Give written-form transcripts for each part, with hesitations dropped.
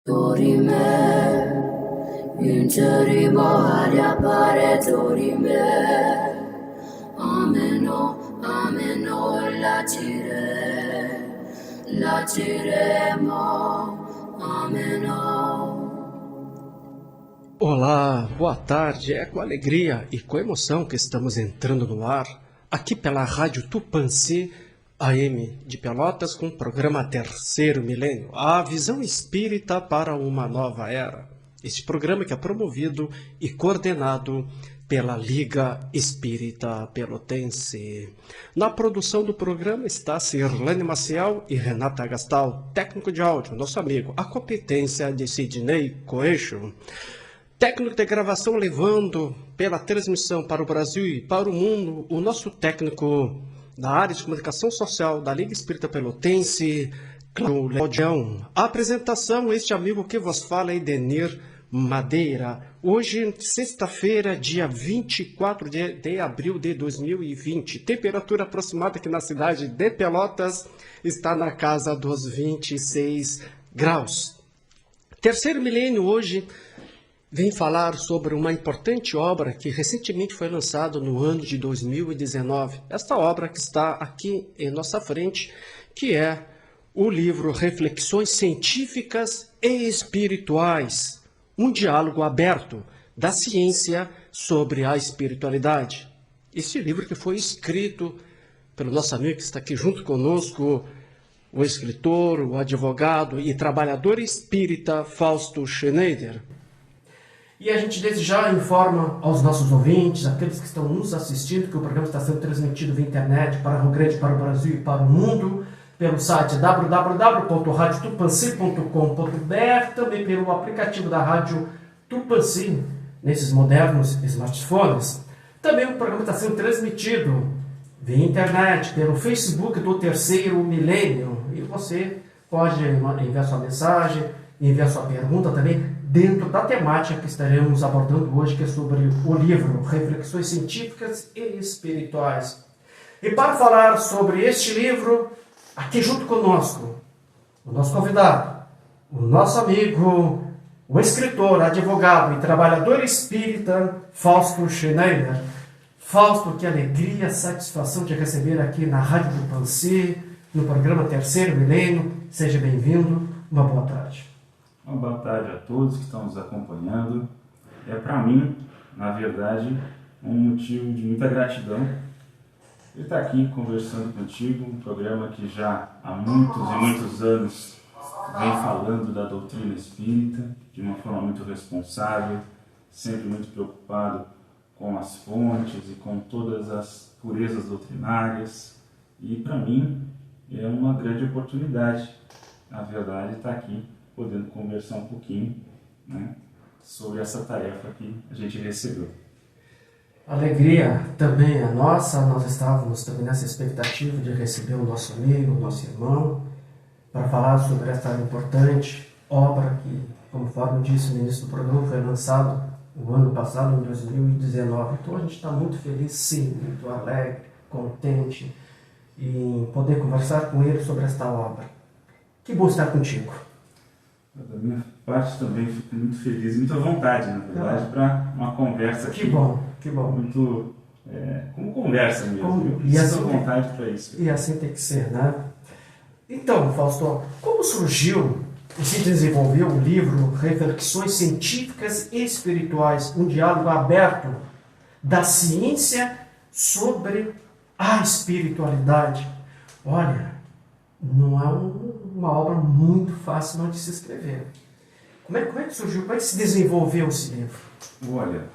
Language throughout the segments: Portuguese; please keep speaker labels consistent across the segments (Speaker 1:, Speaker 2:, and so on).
Speaker 1: Dorime, interimo adiapare dorime, ameno, latiremo, ameno.
Speaker 2: Olá, boa tarde. É com alegria e com emoção que estamos entrando no ar, aqui pela Rádio Tupãssi, AM de Pelotas, com o programa Terceiro Milênio, a visão espírita para uma nova era. Este programa que é promovido e coordenado pela Liga Espírita Pelotense. Na produção do programa está Cirlane Maciel e Renata Gastal, técnico de áudio, nosso amigo, a competência de Sidney Coelho. Técnico de gravação levando pela transmissão para o Brasil e para o mundo o nosso técnico da área de comunicação social da Liga Espírita Pelotense, Claudião. A apresentação, este amigo que vos fala é Edenir Madeira. Hoje, sexta-feira, dia 24 de abril de 2020. Temperatura aproximada aqui na cidade de Pelotas está na casa dos 26 graus. Terceiro milênio hoje vem falar sobre uma importante obra que recentemente foi lançada no ano de 2019. Esta obra que está aqui em nossa frente, que é o livro Reflexões Científicas e Espirituais, um diálogo aberto da ciência sobre a espiritualidade. Este livro que foi escrito pelo nosso amigo que está aqui junto conosco, o escritor, o advogado e trabalhador espírita Fausto Schneider. E a gente desde já informa aos nossos ouvintes, aqueles que estão nos assistindo, que o programa está sendo transmitido via internet para Rio Grande, para o Brasil e para o mundo, pelo site www.radiotupãssi.com.br, também pelo aplicativo da Rádio Tupãssi, nesses modernos smartphones. Também o programa está sendo transmitido via internet, pelo Facebook do Terceiro Milênio. E você pode enviar sua mensagem, enviar sua pergunta também, dentro da temática que estaremos abordando hoje, que é sobre o livro Reflexões Científicas e Espirituais. E para falar sobre este livro, aqui junto conosco, o nosso convidado, o nosso amigo, o escritor, advogado e trabalhador espírita, Fausto Schneider. Fausto, que alegria, satisfação de receber aqui na Rádio Tupãssi, no programa Terceiro Milênio. Seja bem-vindo, uma boa tarde.
Speaker 3: Uma boa tarde a todos que estão nos acompanhando. É para mim, na verdade, um motivo de muita gratidão de estar aqui conversando contigo, um programa que já há muitos e muitos anos vem falando da doutrina espírita de uma forma muito responsável, sempre muito preocupado com as fontes e com todas as purezas doutrinárias. E para mim é uma grande oportunidade, na verdade, estar aqui podendo conversar um pouquinho, né, sobre essa tarefa que a gente recebeu.
Speaker 2: Alegria também é nossa, nós estávamos também nessa expectativa de receber o nosso amigo, o nosso irmão, para falar sobre essa importante obra que, conforme disse no início do programa, foi lançado o ano passado, em 2019. Então a gente está muito feliz, sim, muito alegre, contente em poder conversar com ele sobre esta obra. Que bom estar contigo.
Speaker 3: Da minha parte também fico muito feliz, muito à vontade, na verdade, para uma conversa aqui.
Speaker 2: Que bom, que bom.
Speaker 3: Muito, como conversa mesmo.
Speaker 2: E assim
Speaker 3: à vontade para isso.
Speaker 2: E assim tem que ser, né? Então, Fausto, como surgiu e se desenvolveu o livro Reflexões Científicas e Espirituais, um diálogo aberto da ciência sobre a espiritualidade? Olha, não é uma obra muito fácil não de se escrever. Como é que surgiu, como é que se desenvolveu esse livro?
Speaker 3: Olha,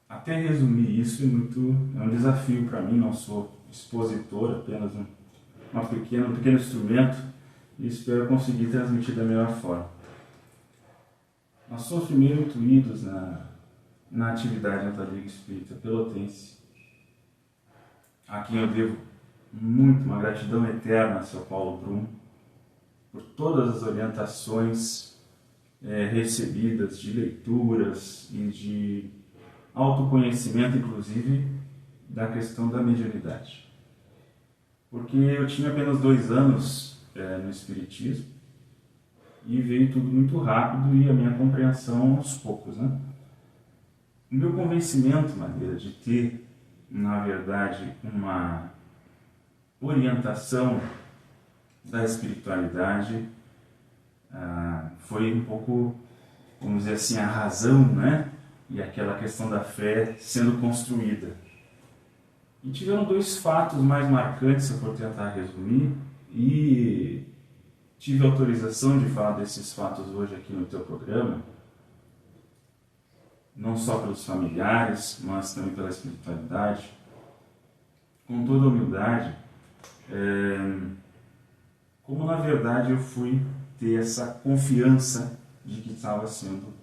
Speaker 3: até resumir isso é um desafio para mim. Não sou expositor, apenas um pequeno instrumento, e espero conseguir transmitir da melhor forma. Nós somos primeiro intuídos na atividade da Liga Espírita Pelotense, a quem eu devo uma gratidão eterna a seu Paulo Brum, por todas as orientações recebidas de leituras e de autoconhecimento, inclusive, da questão da mediunidade. Porque eu tinha apenas 2 anos no Espiritismo, e veio tudo muito rápido e a minha compreensão aos poucos, né? O meu convencimento, Madeira, de ter, na verdade, uma orientação da espiritualidade foi um pouco, vamos dizer assim, a razão, né? E aquela questão da fé sendo construída. E tiveram dois fatos mais marcantes, se eu for tentar resumir, e tive autorização de falar desses fatos hoje aqui no teu programa, não só pelos familiares, mas também pela espiritualidade, com toda humildade, como na verdade eu fui ter essa confiança de que estava sendo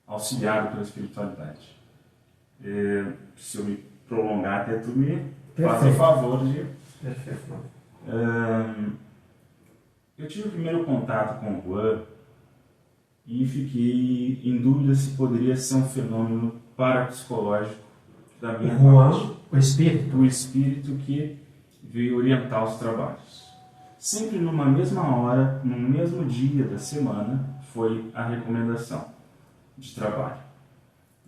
Speaker 3: auxiliado pela espiritualidade. Se eu me prolongar até tu me faça o favor de...
Speaker 2: Perfeito.
Speaker 3: Eu tive o primeiro contato com o Juan e fiquei em dúvida se poderia ser um fenômeno parapsicológico da minha parte.
Speaker 2: O espírito?
Speaker 3: O espírito que veio orientar os trabalhos. Sempre numa mesma hora, no mesmo dia da semana, foi a recomendação de trabalho.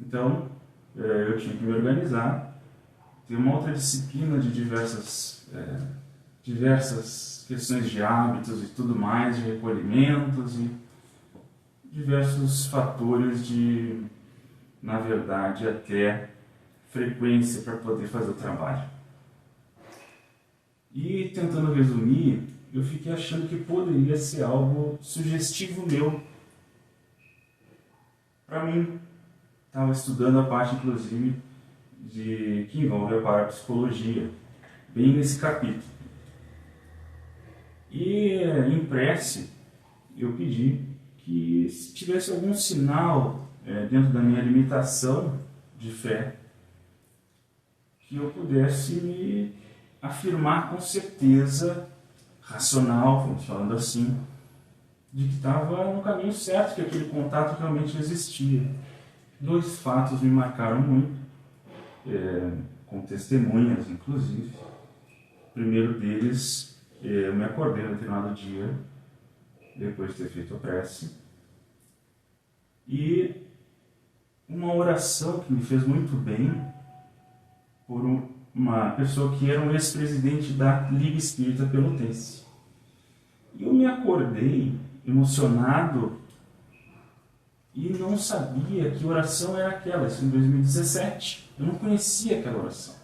Speaker 3: Então, eu tinha que me organizar, ter uma outra disciplina de diversas questões de hábitos e tudo mais, de recolhimentos e diversos fatores de, na verdade, até frequência para poder fazer o trabalho. E tentando resumir, eu fiquei achando que poderia ser algo sugestivo meu. Para mim, estava estudando a parte, inclusive, que envolve a parapsicologia, bem nesse capítulo. E em prece, eu pedi que se tivesse algum sinal dentro da minha limitação de fé, que eu pudesse me afirmar com certeza racional, vamos falando assim, de que estava no caminho certo, que aquele contato realmente existia. Dois fatos me marcaram muito, com testemunhas inclusive. O primeiro deles, eu me acordei no determinado dia, depois de ter feito a prece, e uma oração que me fez muito bem por uma pessoa que era um ex-presidente da Liga Espírita Pelotense. E eu me acordei emocionado e não sabia que oração era aquela, isso em 2017. Eu não conhecia aquela oração.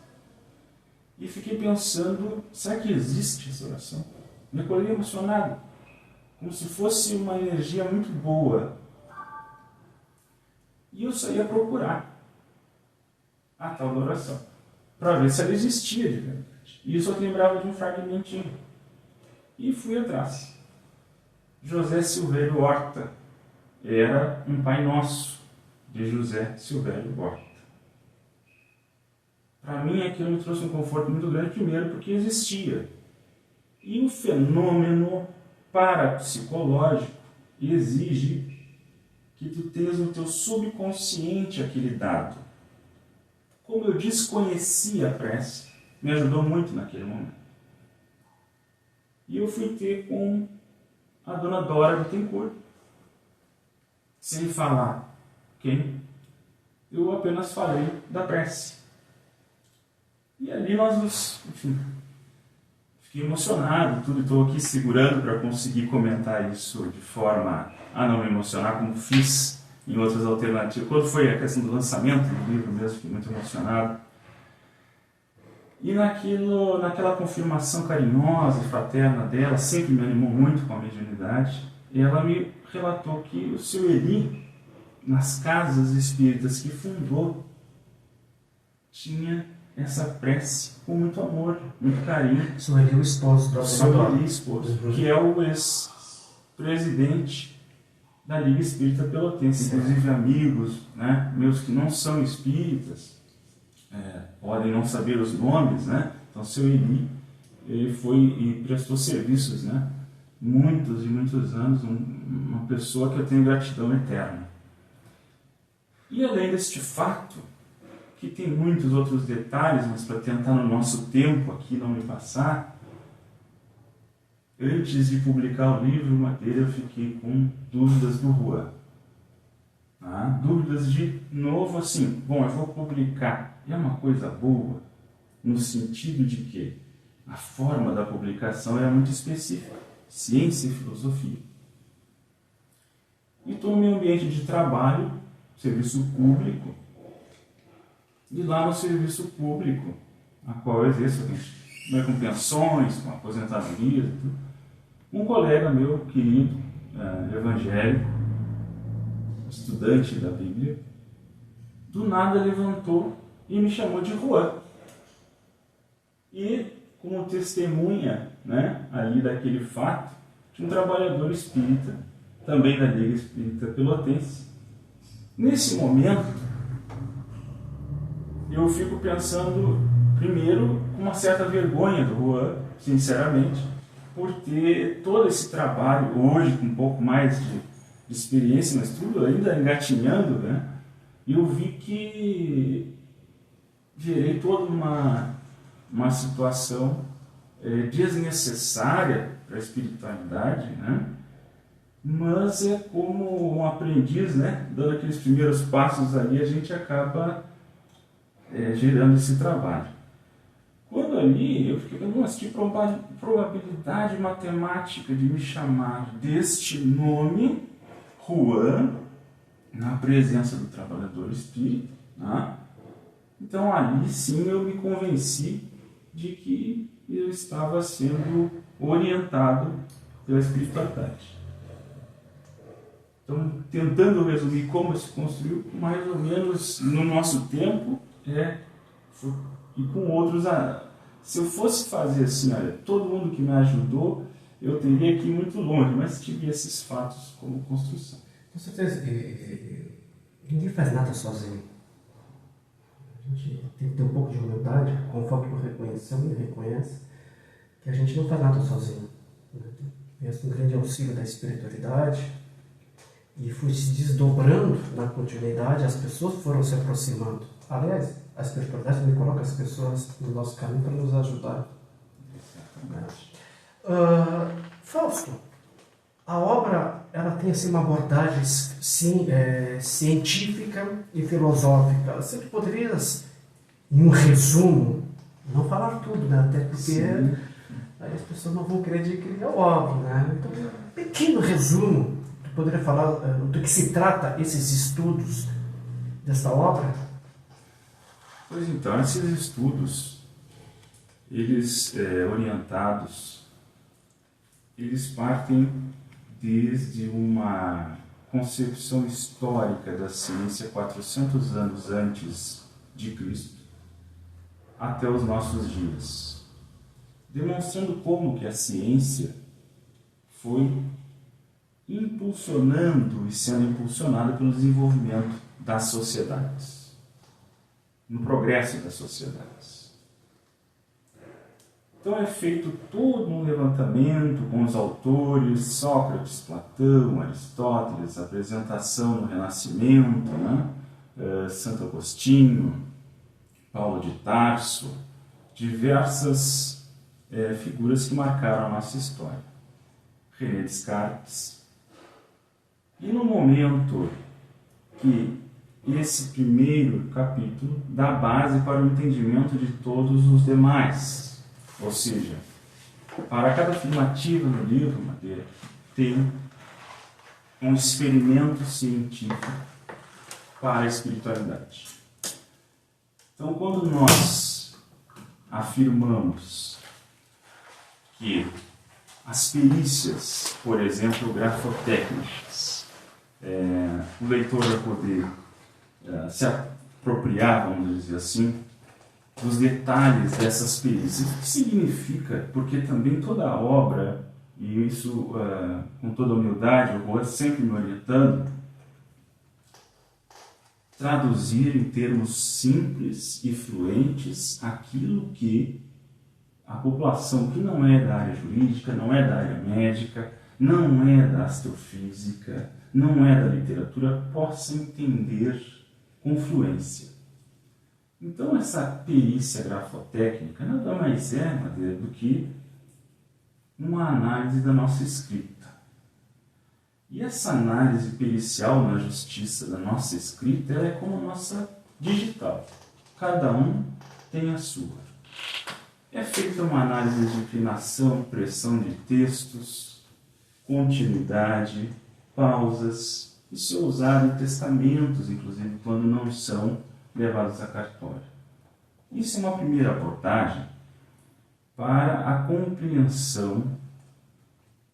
Speaker 3: E fiquei pensando, será que existe essa oração? Me acordei emocionado, como se fosse uma energia muito boa. E eu saí a procurar a tal da oração, para ver se ela existia de verdade. E eu só lembrava de um fragmentinho. E fui atrás. José Silvério Horta era um Pai Nosso de José Silvério Horta. Para mim aquilo me trouxe um conforto muito grande, primeiro porque existia. E o fenômeno parapsicológico exige que tu tenhas no teu subconsciente aquele dado. Como eu desconhecia a prece, me ajudou muito naquele momento. E eu fui ter com a dona Dora Bittencourt, sem falar quem, eu apenas falei da prece. E ali enfim, fiquei emocionado, tudo, estou aqui segurando para conseguir comentar isso de forma a não me emocionar, como fiz em outras alternativas. Quando foi a questão do lançamento do livro mesmo, fiquei muito emocionado. E naquela confirmação carinhosa e fraterna dela, sempre me animou muito com a mediunidade, ela me relatou que o seu Eli, nas casas espíritas que fundou, tinha essa prece com muito amor, muito carinho.
Speaker 2: Seu Eli, o esposo do
Speaker 3: Seu Eli, esposo, que é o ex-presidente da Liga Espírita Pelotense. Inclusive amigos, né, meus que não são espíritas, podem não saber os nomes, né? Então, seu Eli, ele foi e prestou serviços, né? Muitos e muitos anos, uma pessoa que eu tenho gratidão eterna. E além deste fato, que tem muitos outros detalhes, mas para tentar no nosso tempo aqui não me passar, antes de publicar o livro, Madeira, eu fiquei com dúvidas do Juan. Dúvidas de novo assim, bom, eu vou publicar. E é uma coisa boa, no sentido de que a forma da publicação é muito específica. Ciência e filosofia. E estou no meu ambiente de trabalho, serviço público. E lá no serviço público, a qual eu exerço, com pensões, com aposentadoria, um colega meu querido, evangélico, estudante da Bíblia, do nada levantou e me chamou de Juan. E, como testemunha, ali daquele fato, de um trabalhador espírita, também da Liga Espírita Pelotense. Nesse momento, eu fico pensando, primeiro, com uma certa vergonha do Juan, sinceramente, por ter todo esse trabalho, hoje, com um pouco mais de experiência, mas tudo ainda engatinhando, e eu vi que gerei toda uma situação desnecessária para a espiritualidade, mas é como um aprendiz, dando aqueles primeiros passos ali, a gente acaba gerando esse trabalho. Quando ali, eu fiquei pensando, mas que probabilidade matemática de me chamar deste nome, Juan, na presença do trabalhador espírita. Então ali sim eu me convenci de que eu estava sendo orientado pela espiritualidade. Então, tentando resumir como se construiu, mais ou menos no nosso tempo, e com outros. Se eu fosse fazer assim, olha, todo mundo que me ajudou, eu teria que ir muito longe, mas tive esses fatos como construção.
Speaker 2: Com certeza, ninguém faz nada sozinho. A gente tem que ter um pouco de humildade, conforme tu reconheceu e reconhece, que a gente não faz nada sozinho. Esse é um grande auxílio da espiritualidade, e fui se desdobrando na continuidade, as pessoas foram se aproximando. Aliás, a espiritualidade me coloca as pessoas no nosso caminho para nos ajudar. Fausto, a obra ela tem assim, uma abordagem científica e filosófica. Você poderias, em um resumo, não falar tudo, até porque aí as pessoas não vão querer adquirir a obra. Então, um pequeno resumo, tu poderia falar do que se trata esses estudos desta obra?
Speaker 3: Pois então, esses estudos, eles orientados, eles partem desde uma concepção histórica da ciência 400 anos antes de Cristo até os nossos dias, demonstrando como que a ciência foi impulsionando e sendo impulsionada pelo desenvolvimento das sociedades, no progresso das sociedades. Então é feito todo um levantamento com os autores, Sócrates, Platão, Aristóteles, apresentação no Renascimento, Santo Agostinho, Paulo de Tarso, diversas figuras que marcaram a nossa história. René Descartes. E no momento que esse primeiro capítulo dá base para o entendimento de todos os demais. Ou seja, para cada afirmativa no livro, Madeira, tem um experimento científico para a espiritualidade. Então, quando nós afirmamos que as perícias, por exemplo, grafotécnicas, o leitor vai poder se apropriar, vamos dizer assim, dos detalhes dessas perícias. O que significa? Porque também toda a obra, e isso com toda a humildade, eu vou sempre me orientando, traduzir em termos simples e fluentes aquilo que a população que não é da área jurídica, não é da área médica, não é da astrofísica, não é da literatura, possa entender com fluência. Então, essa perícia grafotécnica nada mais é, Madeira, do que uma análise da nossa escrita. E essa análise pericial na justiça da nossa escrita ela é como a nossa digital. Cada um tem a sua. É feita uma análise de inclinação, pressão de textos, continuidade, pausas. Isso é usado em testamentos, inclusive, quando não são levados a cartório. Isso é uma primeira abordagem para a compreensão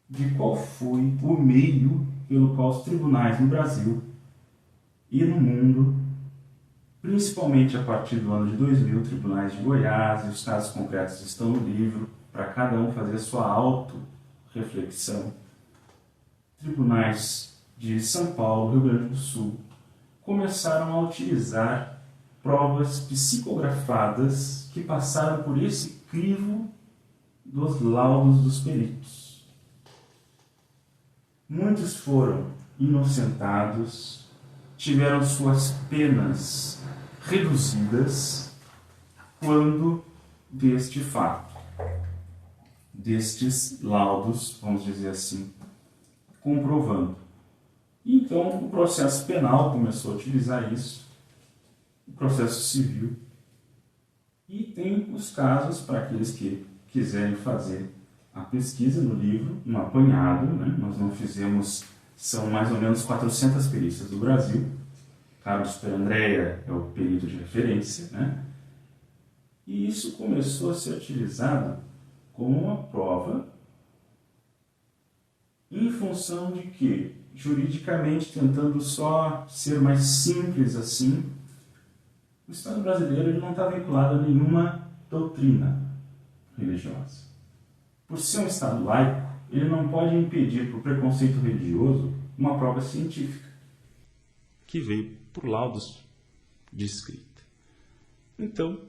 Speaker 3: de qual foi o meio pelo qual os tribunais no Brasil e no mundo, principalmente a partir do ano de 2000, tribunais de Goiás, e os casos concretos estão no livro, para cada um fazer a sua auto-reflexão. Tribunais de São Paulo, Rio Grande do Sul, começaram a utilizar provas psicografadas que passaram por esse crivo dos laudos dos peritos. Muitos foram inocentados, tiveram suas penas reduzidas quando deste fato, destes laudos, vamos dizer assim, comprovando. Então, o processo penal começou a utilizar isso, o processo civil, e tem os casos para aqueles que quiserem fazer a pesquisa no livro, um apanhado, né? Nós não fizemos, são mais ou menos 400 perícias do Brasil. Carlos Perandrea é o perito de referência, né? E isso começou a ser utilizado como uma prova em função de que, juridicamente, tentando só ser mais simples assim, o Estado brasileiro ele não está vinculado a nenhuma doutrina religiosa. Por ser um Estado laico, ele não pode impedir, por preconceito religioso, uma prova científica, que veio por laudos de escrita. Então,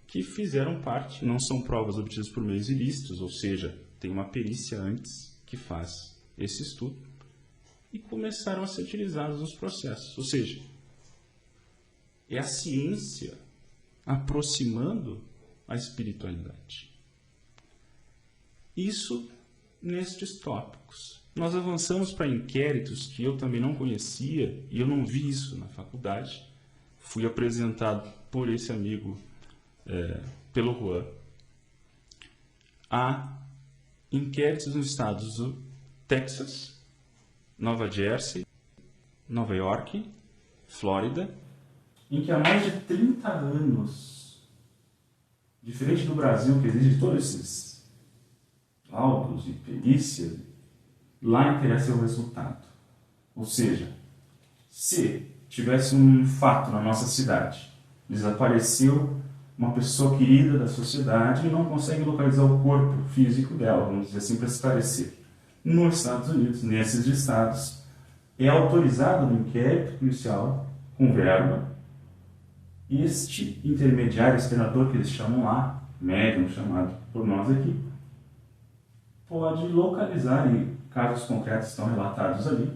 Speaker 3: que fizeram parte, não são provas obtidas por meios ilícitos, ou seja, tem uma perícia antes que faz esse estudo, e começaram a ser utilizados nos processos. Ou seja, é a ciência aproximando a espiritualidade. Isso nestes tópicos. Nós avançamos para inquéritos que eu também não conhecia e eu não vi isso na faculdade. Fui apresentado por esse amigo, pelo Juan, a inquéritos nos estados do Texas, Nova Jersey, Nova York, Flórida, em que há mais de 30 anos, diferente do Brasil, que exige todos esses laudos e perícia, lá interessa o resultado. Ou seja, se tivesse um fato na nossa cidade, desapareceu uma pessoa querida da sociedade e não consegue localizar o corpo físico dela, vamos dizer assim, para esclarecer. Nos Estados Unidos, nesses estados, é autorizado no inquérito policial, com verba, este intermediário, senador que eles chamam lá, médium chamado por nós aqui, pode localizar, e casos concretos estão relatados ali,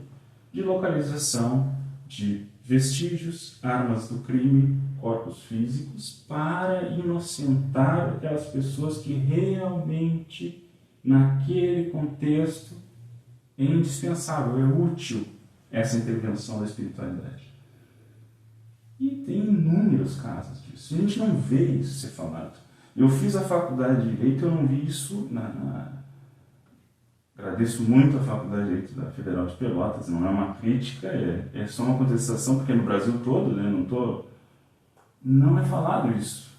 Speaker 3: de localização de vestígios, armas do crime, corpos físicos, para inocentar aquelas pessoas que realmente, naquele contexto, é indispensável, é útil essa intervenção da espiritualidade. E tem inúmeros casos disso. A gente não vê isso ser falado. Eu fiz a faculdade de Direito, eu não vi isso Agradeço muito a Faculdade de Direito da Federal de Pelotas, não é uma crítica, é só uma contestação, porque no Brasil todo, né, não é falado isso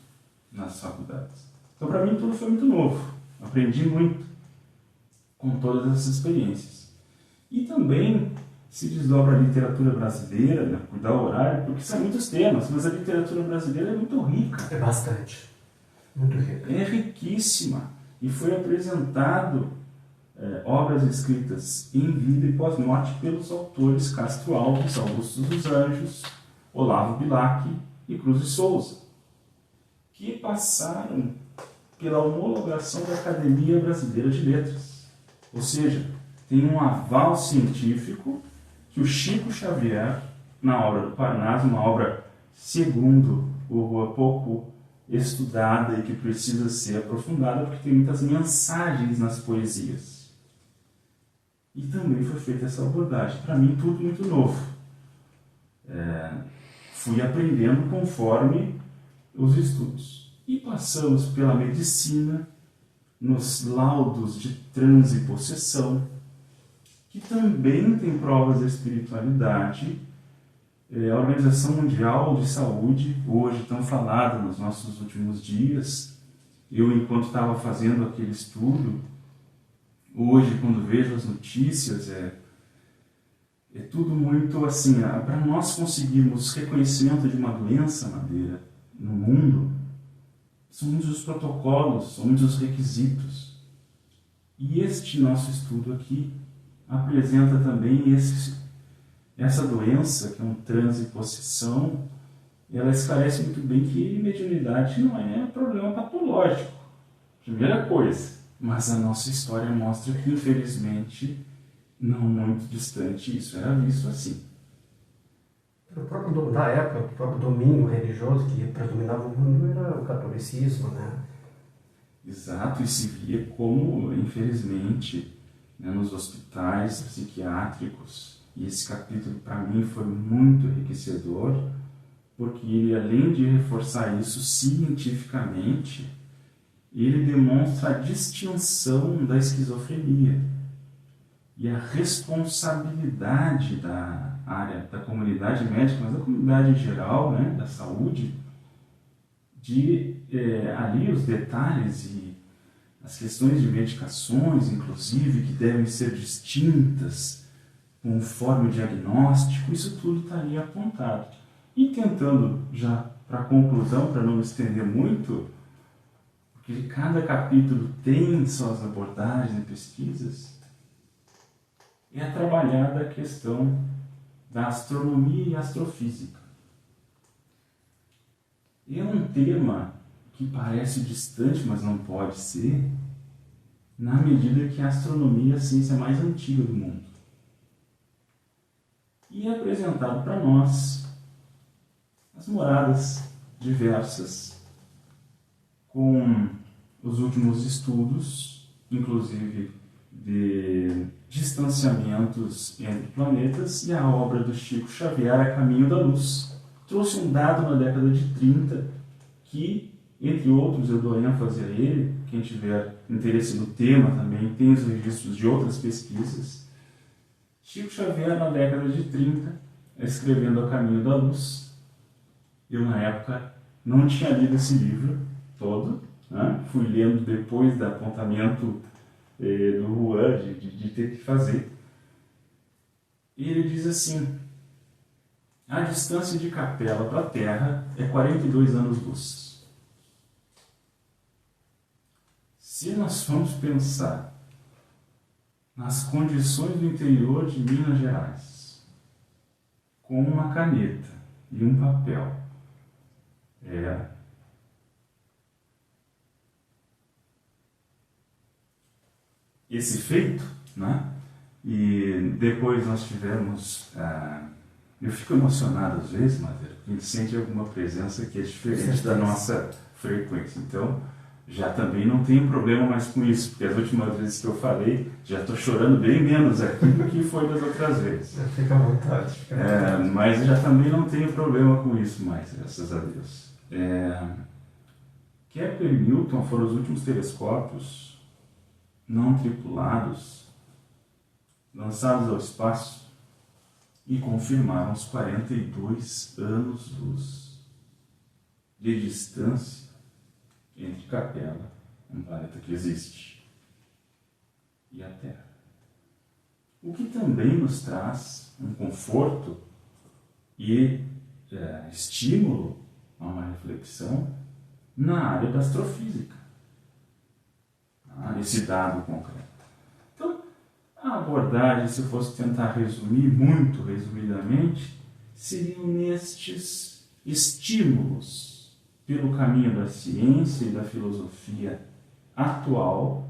Speaker 3: nas faculdades. Então, para mim, tudo foi muito novo. Aprendi muito com todas essas experiências. E também se desdobra a literatura brasileira, né, cuidar o horário, porque são muitos temas, mas a literatura brasileira é muito rica.
Speaker 4: É bastante. Muito rica.
Speaker 3: É riquíssima. E foi apresentado obras escritas em vida e pós-morte pelos autores Castro Alves, Augusto dos Anjos, Olavo Bilac e Cruz de Souza, que passaram pela homologação da Academia Brasileira de Letras. Ou seja, tem um aval científico que o Chico Xavier, na obra do Parnaso, uma obra, segundo o Rua pouco estudada e que precisa ser aprofundada, porque tem muitas mensagens nas poesias. E também foi feita essa abordagem. Para mim, tudo muito novo. Fui aprendendo conforme os estudos. E passamos pela medicina, nos laudos de transe e possessão, que também tem provas da espiritualidade. A Organização Mundial de Saúde, hoje tão falada nos nossos últimos dias, eu, enquanto estava fazendo aquele estudo, hoje, quando vejo as notícias, é tudo muito assim, para nós conseguirmos reconhecimento de uma doença, Madeira, no mundo, são muitos os protocolos, são muitos os requisitos. E este nosso estudo aqui apresenta também essa doença, que é um transe e possessão. Ela esclarece muito bem que mediunidade não é problema patológico, primeira coisa. Mas a nossa história mostra que, infelizmente, não muito distante, isso era visto assim.
Speaker 4: Na época, o próprio domínio religioso que predominava o mundo era o catolicismo, né?
Speaker 3: Exato, e se via como, infelizmente, né, nos hospitais psiquiátricos. E esse capítulo, para mim, foi muito enriquecedor, porque ele, além de reforçar isso cientificamente, ele demonstra a distinção da esquizofrenia e a responsabilidade da área da comunidade médica, mas da comunidade em geral, né, da saúde, de ali os detalhes e as questões de medicações, inclusive, que devem ser distintas conforme o diagnóstico, isso tudo está ali apontado. E tentando, já para conclusão, para não me estender muito, porque cada capítulo tem suas abordagens e pesquisas, é trabalhada a questão da astronomia e astrofísica. É um tema que parece distante, mas não pode ser, na medida que a astronomia é a ciência mais antiga do mundo. E é apresentado para nós as moradas diversas, com os últimos estudos, inclusive de distanciamentos entre planetas, e a obra do Chico Xavier, A Caminho da Luz. Trouxe um dado na década de 30 que, entre outros, eu dou ênfase a ele. Quem tiver interesse no tema também tem os registros de outras pesquisas. Chico Xavier, na década de 30, escrevendo A Caminho da Luz. Eu, na época, não tinha lido esse livro todo, né? Fui lendo depois do apontamento do Juan, de ter que fazer. E ele diz assim: a distância de Capela para a Terra é 42 anos-luz. Se nós formos pensar nas condições do interior de Minas Gerais, com uma caneta e um papel, esse feito, né? E depois nós tivemos... eu fico emocionado às vezes, mas a gente sente alguma presença que é diferente da nossa frequência. Então, já também não tenho problema mais com isso, porque as últimas vezes que eu falei, já estou chorando bem menos aqui do que foi das outras vezes.
Speaker 4: Fica à vontade.
Speaker 3: Mas já também não tenho problema com isso mais, graças a Deus. Kepler e Newton foram os últimos telescópios não tripulados lançados ao espaço e confirmaram os 42 anos-luz de distância entre Capela, um planeta que existe, e a Terra. O que também nos traz um conforto e estímulo a uma reflexão na área da astrofísica. Esse dado concreto. Então, a abordagem, se eu fosse tentar resumir, muito resumidamente, seriam nestes estímulos pelo caminho da ciência e da filosofia atual,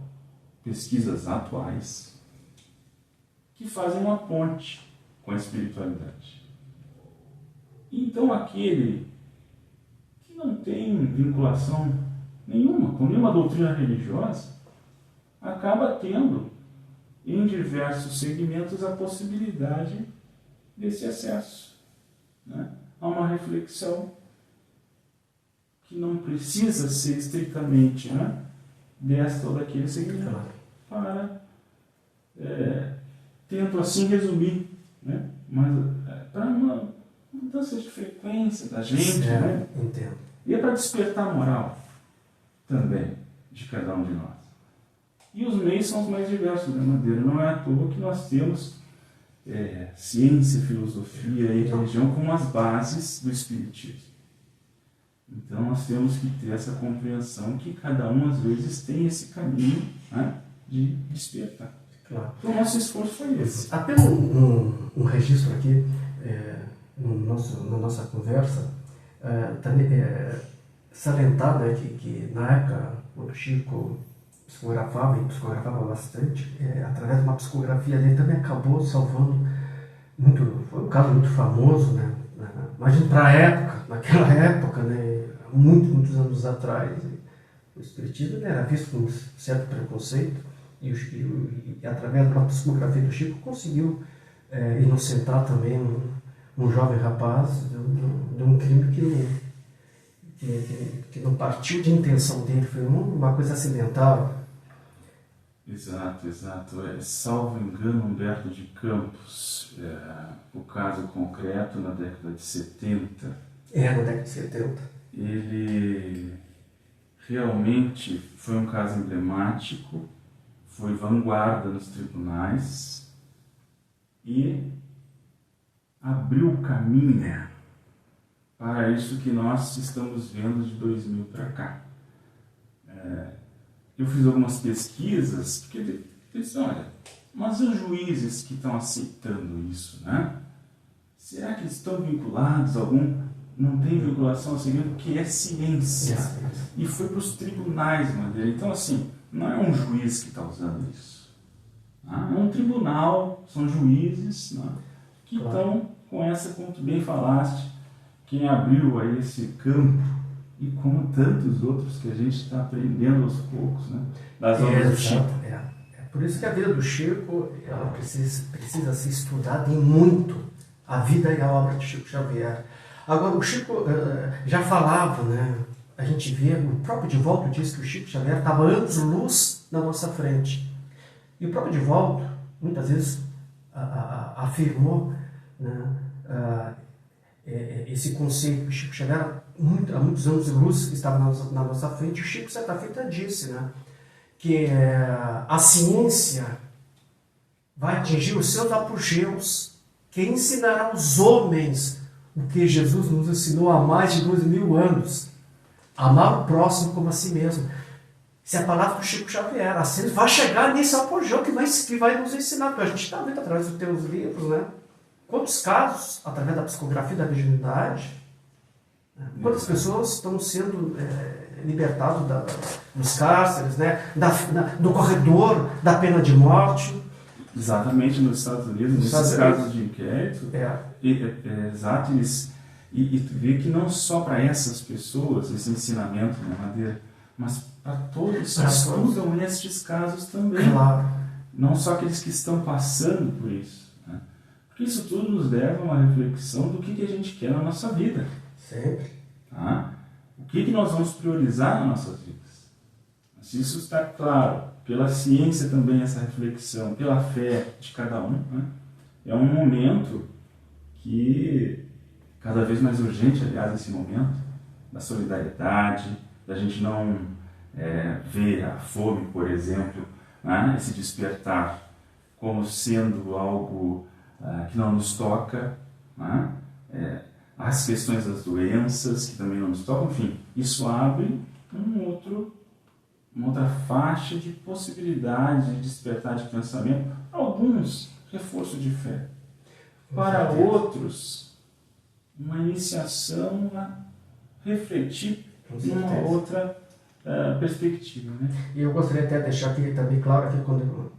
Speaker 3: pesquisas atuais, que fazem uma ponte com a espiritualidade. Então, aquele que não tem vinculação nenhuma com nenhuma doutrina religiosa, acaba tendo em diversos segmentos a possibilidade desse acesso, né, a uma reflexão que não precisa ser estritamente, né, desta ou daquele segmento, para, tento assim resumir, né, mas para uma mudança de frequência da gente, né,
Speaker 4: Entendo.
Speaker 3: e para despertar a moral também de cada um de nós. E os meios são os mais diversos, né, Madeira? Não é à toa que nós temos ciência, filosofia e religião como as bases do espiritismo. Então nós temos que ter essa compreensão que cada um às vezes tem esse caminho, né, de despertar.
Speaker 4: Claro.
Speaker 3: Então o nosso esforço foi esse.
Speaker 4: Apenas um registro aqui, na nossa conversa, também salientar, né, que na época o Chico psicografava bastante, através de uma psicografia dele também acabou salvando foi um caso muito famoso, né? Imagina para a época, naquela época, né, muitos anos atrás, o espiritismo era visto com um certo preconceito e através de uma psicografia do Chico conseguiu inocentar também um jovem rapaz de um crime que não partiu de intenção dele, foi uma coisa acidental.
Speaker 3: Exato. Salvo engano, Humberto de Campos, o caso concreto na década de 70.
Speaker 4: Na década de 70.
Speaker 3: Ele realmente foi um caso emblemático, foi vanguarda nos tribunais e abriu o caminho para isso que nós estamos vendo de 2000 para cá. Eu fiz algumas pesquisas, porque eu disse, olha, mas os juízes que estão aceitando isso, né? Será que eles estão vinculados a algum... Não tem vinculação ao segmento que é ciência. E foi para os tribunais, Madeira. Então, assim, não é um juiz que está usando isso. Né? É um tribunal, são juízes, né, que estão com essa, como tu bem falaste, quem abriu aí esse campo, e como tantos outros que a gente está aprendendo aos poucos, né? Das obras do Chico.
Speaker 4: É por isso que a vida do Chico ela precisa ser estudada em muito, a vida e a obra de Chico Xavier. Agora, o Chico já falava, né? A gente vê, o próprio Divaldo disse que o Chico Xavier estava anos-luz na nossa frente. E o próprio Divaldo, muitas vezes, afirmou, né, esse conceito que o Chico Xavier, há muitos anos de luz, estava na nossa frente. O Chico, certa feita, disse, né, que a ciência vai atingir os seus apogeus, que ensinará aos homens o que Jesus nos ensinou há mais de 2000 anos: amar o próximo como a si mesmo. Essa é a palavra do Chico Xavier. A ciência vai chegar nesse apogeu que vai nos ensinar, porque a gente está vendo através dos teus livros, né? Quantos casos, através da psicografia da virgindade, quantas pessoas estão sendo libertadas dos cárceres, né? Do corredor da pena de morte.
Speaker 3: Exatamente, nos Estados Unidos, nesses casos de inquérito. Exato, e tu vê que não só para essas pessoas, esse ensinamento, né, Madeira, mas para todos que estudam estes casos também.
Speaker 4: Claro.
Speaker 3: Não só aqueles que estão passando por isso. Porque isso tudo nos leva a uma reflexão do que a gente quer na nossa vida.
Speaker 4: Sempre.
Speaker 3: Tá? O que nós vamos priorizar nas nossas vidas. Se isso está claro, pela ciência também essa reflexão, pela fé de cada um, né? É um momento que, cada vez mais urgente, aliás, esse momento, da solidariedade, da gente não ver a fome, por exemplo, né? Esse despertar como sendo algo que não nos toca, né? As questões das doenças que também não nos tocam, enfim, isso abre uma outra faixa de possibilidade de despertar de pensamento, para alguns, reforço de fé, para outros, uma iniciação a refletir numa outra perspectiva. Né?
Speaker 4: E eu gostaria até de deixar aqui também claro, aqui quando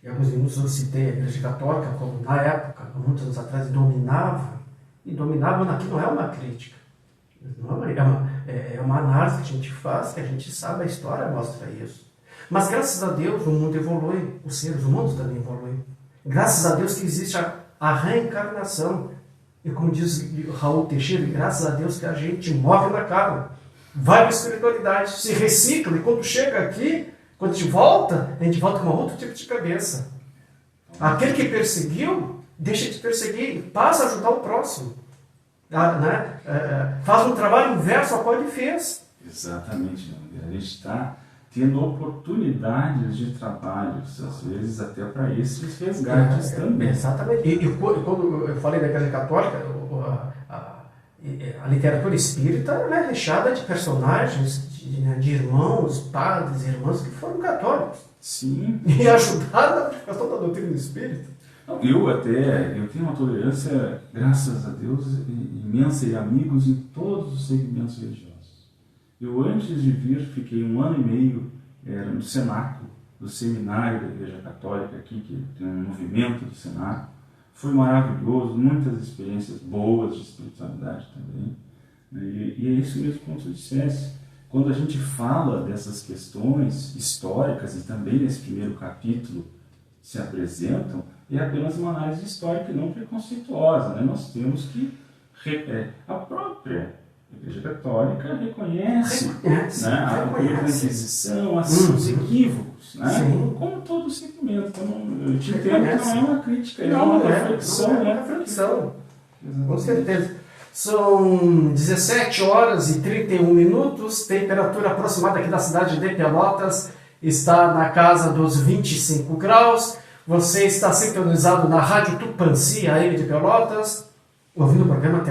Speaker 4: em alguns minutos eu citei a Igreja Católica, como na época, há muitos anos atrás, dominava, e dominava aqui não é uma crítica, Não, é uma análise que a gente faz, que a gente sabe, a história mostra isso. Mas graças a Deus o mundo evolui, os seres humanos também evoluem. Graças a Deus que existe a reencarnação. E como diz Raul Teixeira, graças a Deus que a gente morre na carne, vai para a espiritualidade, se recicla, e quando chega aqui, quando a gente volta com um outro tipo de cabeça. Aquele que perseguiu, deixa de perseguir, passa a ajudar o próximo. Faz um trabalho inverso ao qual ele fez.
Speaker 3: Exatamente, a gente está tendo oportunidades de trabalhos, às vezes até para esses resgates também.
Speaker 4: Exatamente. E quando eu falei da Igreja Católica, a literatura espírita é recheada de personagens, de irmãos, padres, irmãs que foram católicos.
Speaker 3: Sim.
Speaker 4: E ajudaram na aplicação da doutrina espírita.
Speaker 3: Eu tenho uma tolerância, graças a Deus, imensa e amigos em todos os segmentos religiosos. Eu, antes de vir, fiquei 1 ano e meio no cenáculo do seminário da Igreja Católica aqui, que tem um movimento do cenáculo. Foi maravilhoso, muitas experiências boas de espiritualidade também. E é isso mesmo como tu disseste. Quando a gente fala dessas questões históricas, e também nesse primeiro capítulo se apresentam, é apenas uma análise histórica e não preconceituosa. Né? Nós temos que... a própria Igreja Católica reconhece, né, a Inquisição, os equívocos, né? Como todo segmento. Então, eu te entendo que não é uma crítica, é uma reflexão.
Speaker 4: Não é uma reflexão. Com certeza. São 17 horas e 31 minutos, temperatura aproximada aqui da cidade de Pelotas está na casa dos 25 graus. Você está sintonizado na Rádio Tupanci, AM de Pelotas, ouvindo o programa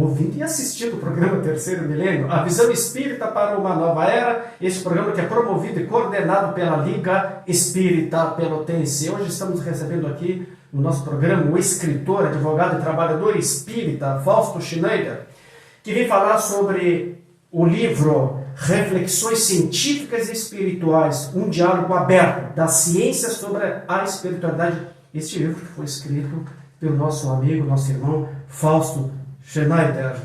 Speaker 4: ouvindo e assistindo o programa Terceiro Milênio, a visão espírita para uma nova era, este programa que é promovido e coordenado pela Liga Espírita Pelotense. Hoje estamos recebendo aqui no nosso programa o escritor, advogado e trabalhador espírita Fausto Schneider, que vem falar sobre o livro Reflexões Científicas e Espirituais, um diálogo aberto da ciência sobre a espiritualidade. Este livro foi escrito pelo nosso amigo, nosso irmão Fausto Schneider.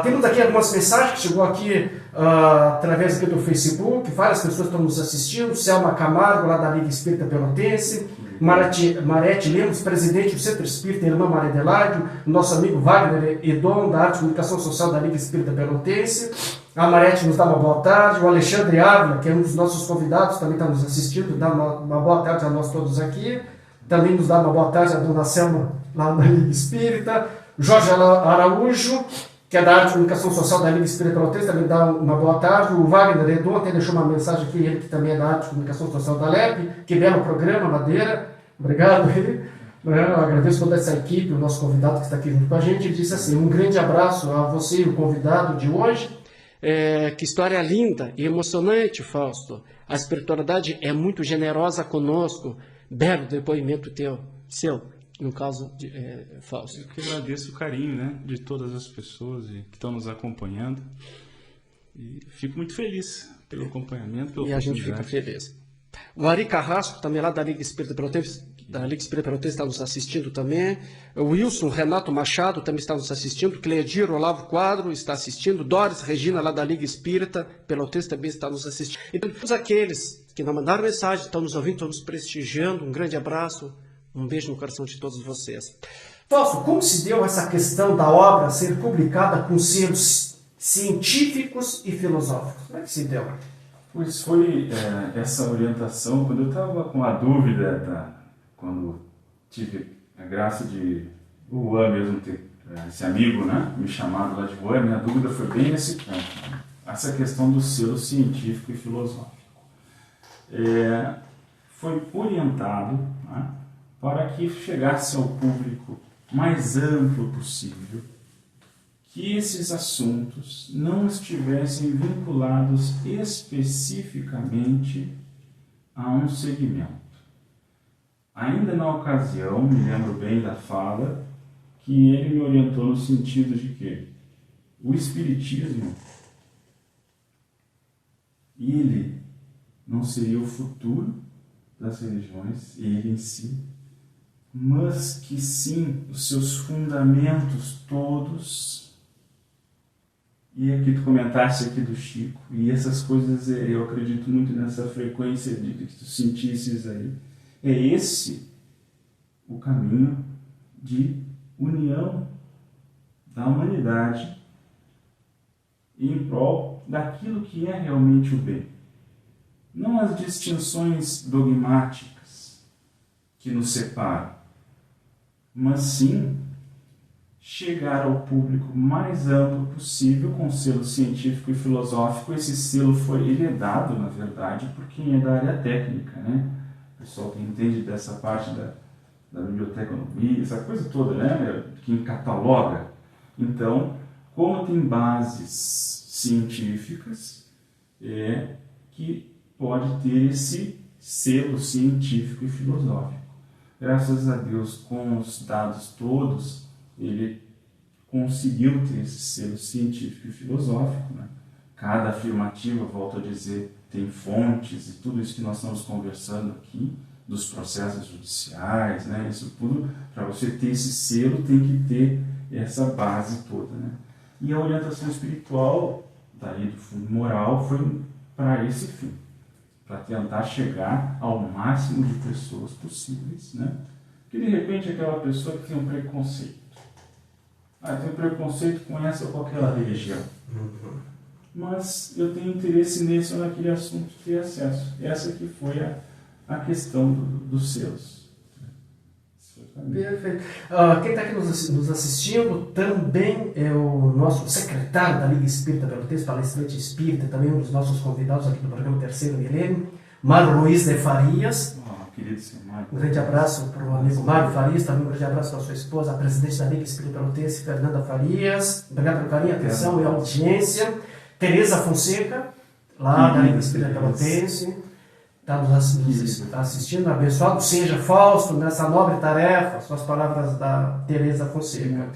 Speaker 4: Temos aqui algumas mensagens que chegou aqui através aqui do Facebook, várias pessoas estão nos assistindo. Selma Camargo, lá da Liga Espírita Pelotense, Marete Lemos, presidente do Centro Espírita Irmã Maria Adelaide, nosso amigo Wagner Edon, da Arte e Comunicação Social da Liga Espírita Pelotense. A Marete nos dá uma boa tarde, o Alexandre Ávila, que é um dos nossos convidados, também está nos assistindo, dá uma boa tarde a nós todos aqui. Também nos dá uma boa tarde a dona Selma, lá da Liga Espírita. Jorge Araújo, que é da Arte e Comunicação Social da Liga Espírita Pelotense, também dá uma boa tarde. O Wagner Edon até deixou uma mensagem aqui, ele que também é da Arte e Comunicação Social da LEP. Que belo programa, Madeira. Obrigado. Eu agradeço toda essa equipe, o nosso convidado que está aqui junto com a gente. Ele disse assim: um grande abraço a você e o convidado de hoje.
Speaker 2: Que história linda e emocionante, Fausto. A espiritualidade é muito generosa conosco. Belo depoimento seu, no caso de Fausto.
Speaker 3: Eu que agradeço o carinho, né, de todas as pessoas que estão nos acompanhando. E fico muito feliz pelo acompanhamento, pela
Speaker 2: oportunidade. E a gente fica feliz. O Ari Carrasco, também lá da Liga Espírita Pelotense, está nos assistindo também. O Wilson Renato Machado também está nos assistindo. Cledir Olavo Quadro está assistindo. Doris Regina, lá da Liga Espírita Pelotense, também está nos assistindo. E todos aqueles que não mandaram mensagem, estão nos ouvindo, estão nos prestigiando. Um grande abraço, um beijo no coração de todos vocês.
Speaker 4: Fausto, como se deu essa questão da obra ser publicada com selos científicos e filosóficos? Como é que se deu?
Speaker 3: Pois foi essa orientação, quando eu estava com a dúvida, quando tive a graça de o Juan mesmo ter, esse amigo, né, me chamado lá de Juan, minha dúvida foi bem nesse ponto, né, essa questão do selo científico e filosófico. Foi orientado, né, para que chegasse ao público mais amplo possível, que esses assuntos não estivessem vinculados especificamente a um segmento. Ainda na ocasião, me lembro bem da fala, que ele me orientou no sentido de que o Espiritismo, ele não seria o futuro das religiões, ele em si, mas que sim, os seus fundamentos todos E aqui tu comentaste aqui do Chico, e essas coisas eu acredito muito nessa frequência de que tu sentisses aí. É esse o caminho de união da humanidade em prol daquilo que é realmente o bem. Não as distinções dogmáticas que nos separam, mas sim chegar ao público mais amplo possível com selo científico e filosófico. Esse selo ele é dado, na verdade, por quem é da área técnica, né? O pessoal que entende dessa parte da biblioteconomia, essa coisa toda, né? Quem cataloga. Então, como tem bases científicas, que pode ter esse selo científico e filosófico. Graças a Deus, com os dados todos, ele conseguiu ter esse selo científico e filosófico, né? Cada afirmativa, volto a dizer, tem fontes e tudo isso que nós estamos conversando aqui, dos processos judiciais, né? Isso tudo, para você ter esse selo, tem que ter essa base toda, né? E a orientação espiritual, daí do fundo moral, foi para esse fim, para tentar chegar ao máximo de pessoas possíveis, né? Porque de repente aquela pessoa que tem um preconceito, tem preconceito com essa ou com aquela religião, mas eu tenho interesse nesse ou naquele assunto de ter acesso. Essa que foi a questão dos selos.
Speaker 4: Perfeito. Quem está aqui nos assistindo também é o nosso secretário da Liga Espírita Pelotense, palestrante espírita, também um dos nossos convidados aqui do programa Terceiro Milênio, Mário Luiz de Farias.
Speaker 3: Querido senhor Mário.
Speaker 4: Um grande abraço para o amigo Mário Farias, também um grande abraço para a sua esposa, a presidente da Liga Espírita Pelotense, Fernanda Farias. Obrigado pelo carinho, atenção e audiência. Tereza Fonseca, lá da Liga Espírita Pelotense, está nos assistindo. Abençoado seja Fausto nessa nobre tarefa. Suas palavras da Tereza Fonseca.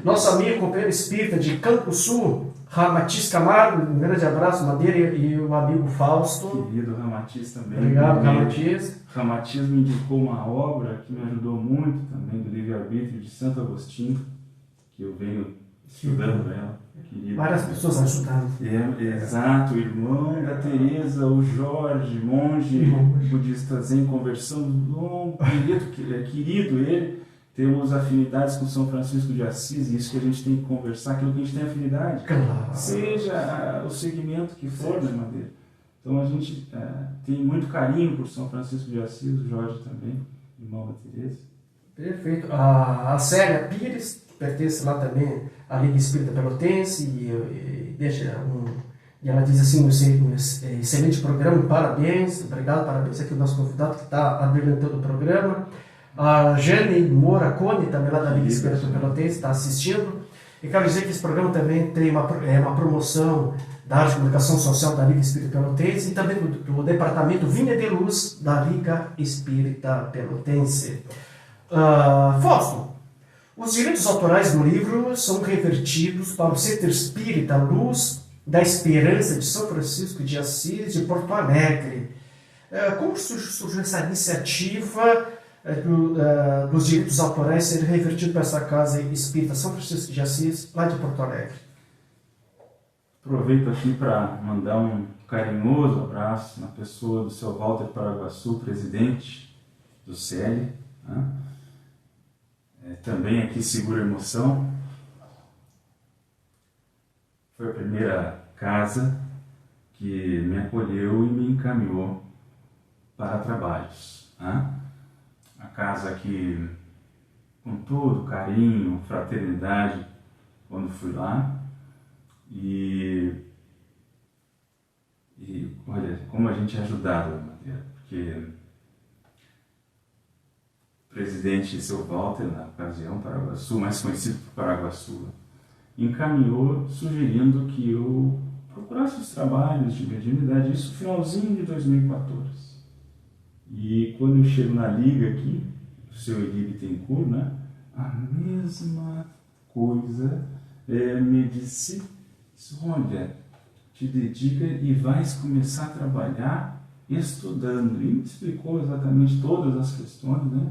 Speaker 4: Nosso amigo, companheiro espírita de Campo Sul, Ramatiz Camargo, um grande abraço, Madeira, e o amigo Fausto.
Speaker 3: Querido Ramatiz também.
Speaker 4: Obrigado, Ramatiz.
Speaker 3: Ramatiz me indicou uma obra que me ajudou muito também, do livre-arbítrio de Santo Agostinho, que eu venho estudando ela. Querido.
Speaker 4: Várias pessoas ajudando.
Speaker 3: Exato, o irmão da Tereza, o Jorge, monge budista zen, conversando, querido ele. Temos afinidades com São Francisco de Assis, e isso que a gente tem que conversar, aquilo que a gente tem afinidade.
Speaker 4: Claro.
Speaker 3: Seja o segmento que for, né, Madeira? Então a gente tem muito carinho por São Francisco de Assis, o Jorge também, irmão da Tereza.
Speaker 4: Perfeito. A Célia Pires, que pertence lá também à Liga Espírita Pelotense, e ela diz assim, um excelente programa, parabéns, obrigado, parabéns aqui ao nosso convidado que está abrilhantando o programa. A Jane Moracone, também lá da Liga Espírita Pelotense, está assistindo. E quero dizer que esse programa também tem uma promoção da área de comunicação social da Liga Espírita Pelotense e também do departamento Vinha de Luz da Liga Espírita Pelotense. Fausto, os direitos autorais do livro são revertidos para o Centro Espírita Luz da Esperança de São Francisco de Assis de Porto Alegre. Como surgiu essa iniciativa dos direitos autorais serem revertidos para essa casa espírita São Francisco de Assis, lá de Porto Alegre?
Speaker 3: Aproveito aqui para mandar um carinhoso abraço na pessoa do seu Walter Paraguaçu, presidente do CL, né? Também aqui Segura Emoção. Foi a primeira casa que me acolheu e me encaminhou para trabalhos, né? A casa que, com todo carinho, fraternidade, quando fui lá, e olha, como a gente é ajudado, Madeira, porque o presidente seu Walter, na ocasião, Paraguaçu, mais conhecido por Paraguaçu, encaminhou sugerindo que eu procurasse os trabalhos de mediunidade, isso no finalzinho de 2014. E quando eu chego na Liga aqui, o seu Eli Bittencourt, né, a mesma coisa me disse, olha, te dedica e vais começar a trabalhar estudando. E me explicou exatamente todas as questões, né?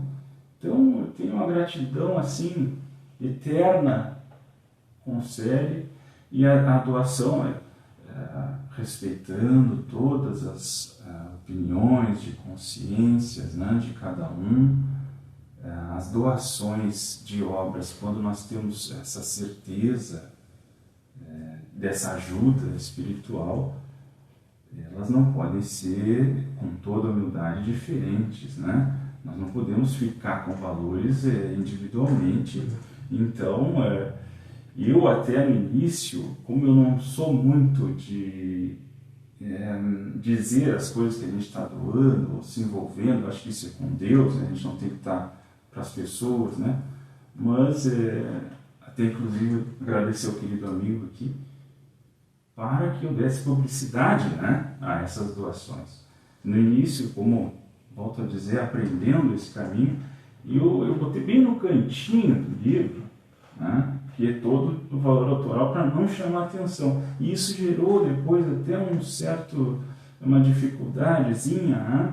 Speaker 3: Então eu tenho uma gratidão assim eterna com o Célio, E a doação respeitando todas as opiniões de consciências, né, de cada um. As doações de obras, quando nós temos essa certeza dessa ajuda espiritual, elas não podem ser, com toda humildade, diferentes, né? Nós não podemos ficar com valores individualmente. Então, eu até no início, como eu não sou muito de dizer as coisas que a gente está doando, ou se envolvendo, acho que isso é com Deus, né? A gente não tem que estar para as pessoas, né? Mas, até inclusive, agradecer ao querido amigo aqui, para que eu desse publicidade, né, a essas doações. No início, como volto a dizer, aprendendo esse caminho, e eu botei bem no cantinho do livro, né, que é todo o valor autoral, para não chamar atenção. E isso gerou depois até uma dificuldadezinha, né,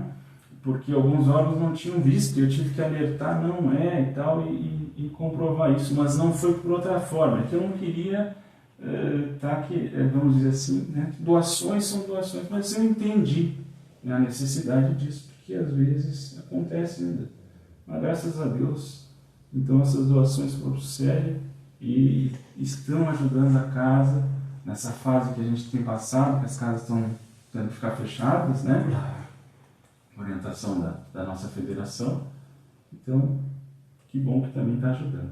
Speaker 3: porque alguns órgãos não tinham visto, eu tive que alertar, não é e tal, e comprovar isso, mas não foi por outra forma, que eu não queria vamos dizer assim, né, doações são doações, mas eu entendi, né, a necessidade disso, porque às vezes acontece ainda, mas graças a Deus, então essas doações foram sérias e estão ajudando a casa nessa fase que a gente tem passado, que as casas estão tendo que ficar fechadas, né, orientação da nossa federação, então que bom que também está ajudando.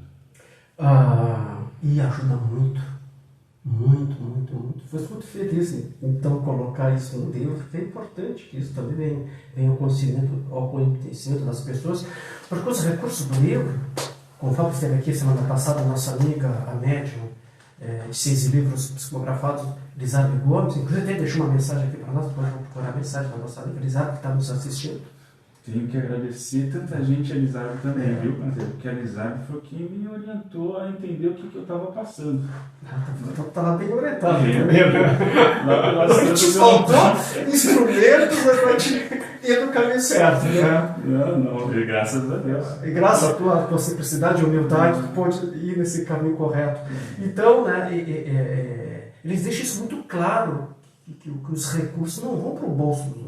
Speaker 4: E ajuda muito. Muito. Foi muito feliz, então, colocar isso no livro, porque é importante que isso também venha ao conhecimento das pessoas, porque os recursos do livro, conforme esteve aqui semana passada, a nossa amiga, a médium, de 6 livros psicografados, Lizardo Gomes, inclusive ele deixou uma mensagem aqui para nós, depois vamos procurar a mensagem da nossa amiga Lizardo, que está nos assistindo.
Speaker 3: Tenho que agradecer tanta gente a Lizardo também, viu, Panteiro? Porque a Lizardo foi quem me orientou a entender o que eu estava passando.
Speaker 4: Então tá lá bem orientado
Speaker 3: também,
Speaker 4: né? Te faltou instrumentos para te ir no caminho certo, né?
Speaker 3: Não, graças a Deus.
Speaker 4: E graças à tua simplicidade e humildade, tu pode ir nesse caminho correto. Então, né, eles deixam isso muito claro, que os recursos não vão para o bolso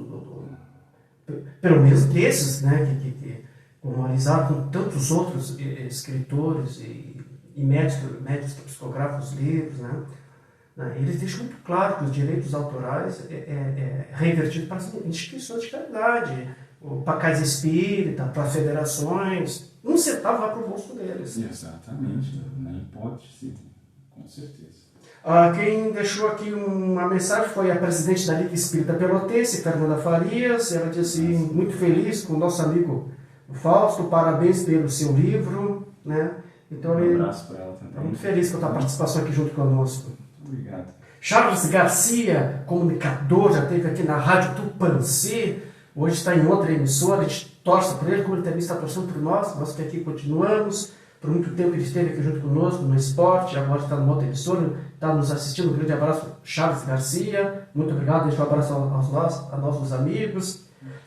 Speaker 4: pelo menos desses, né, que como analisar com tantos outros escritores e médicos que psicografam os livros, né, eles deixam muito claro que os direitos autorais é revertido para as instituições de caridade, para a casa espírita, para as federações, um centavo vai para o bolso deles.
Speaker 3: Exatamente, na hipótese, com certeza.
Speaker 4: Quem deixou aqui uma mensagem foi a presidente da Liga Espírita Pelotense, Fernanda Farias. Ela disse muito feliz com o nosso amigo Fausto, parabéns pelo seu livro, né? Então,
Speaker 3: um abraço para ela também.
Speaker 4: Muito feliz com a tua participação aqui junto conosco.
Speaker 3: Muito obrigado.
Speaker 4: Charles Garcia, comunicador, já esteve aqui na Rádio Tupãsê, hoje está em outra emissora, a gente torce por ele, como ele também está torcendo por nós que aqui continuamos. Por muito tempo ele esteve aqui junto conosco no esporte, agora está numa outra emissora, está nos assistindo. Um grande abraço, Charles Garcia. Muito obrigado, deixa um abraço aos nossos amigos.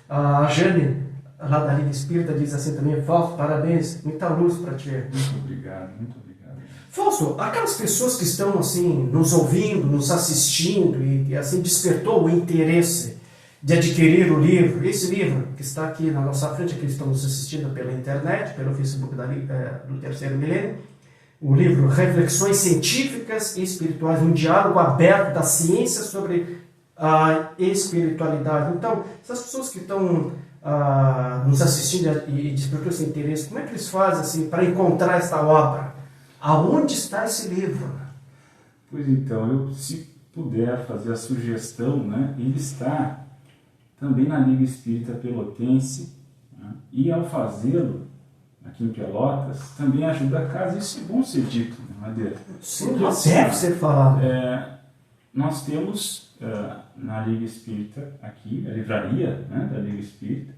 Speaker 4: A Jane, lá da Liga Espírita, diz assim também: Fausto, parabéns, muita luz para ti.
Speaker 3: Muito obrigado, muito obrigado.
Speaker 4: Fausto, aquelas pessoas que estão assim, nos ouvindo, nos assistindo e assim despertou o interesse de adquirir o livro, esse livro que está aqui na nossa frente, que estamos assistindo pela internet, pelo Facebook do Terceiro Milênio, o livro Reflexões Científicas e Espirituais, um diálogo aberto da ciência sobre a espiritualidade. Então, essas pessoas que estão nos assistindo e despertou esse interesse, como é que eles fazem assim, para encontrar esta obra? Aonde está esse livro?
Speaker 3: Pois então, se puder fazer a sugestão, né, ele está também na Liga Espírita Pelotense, né? E ao fazê-lo, aqui em Pelotas, também ajuda a casa. Isso é bom ser dito, né, Madeira?
Speaker 4: Sim, deve ser falado.
Speaker 3: Nós temos na Liga Espírita, aqui, a livraria, né, da Liga Espírita,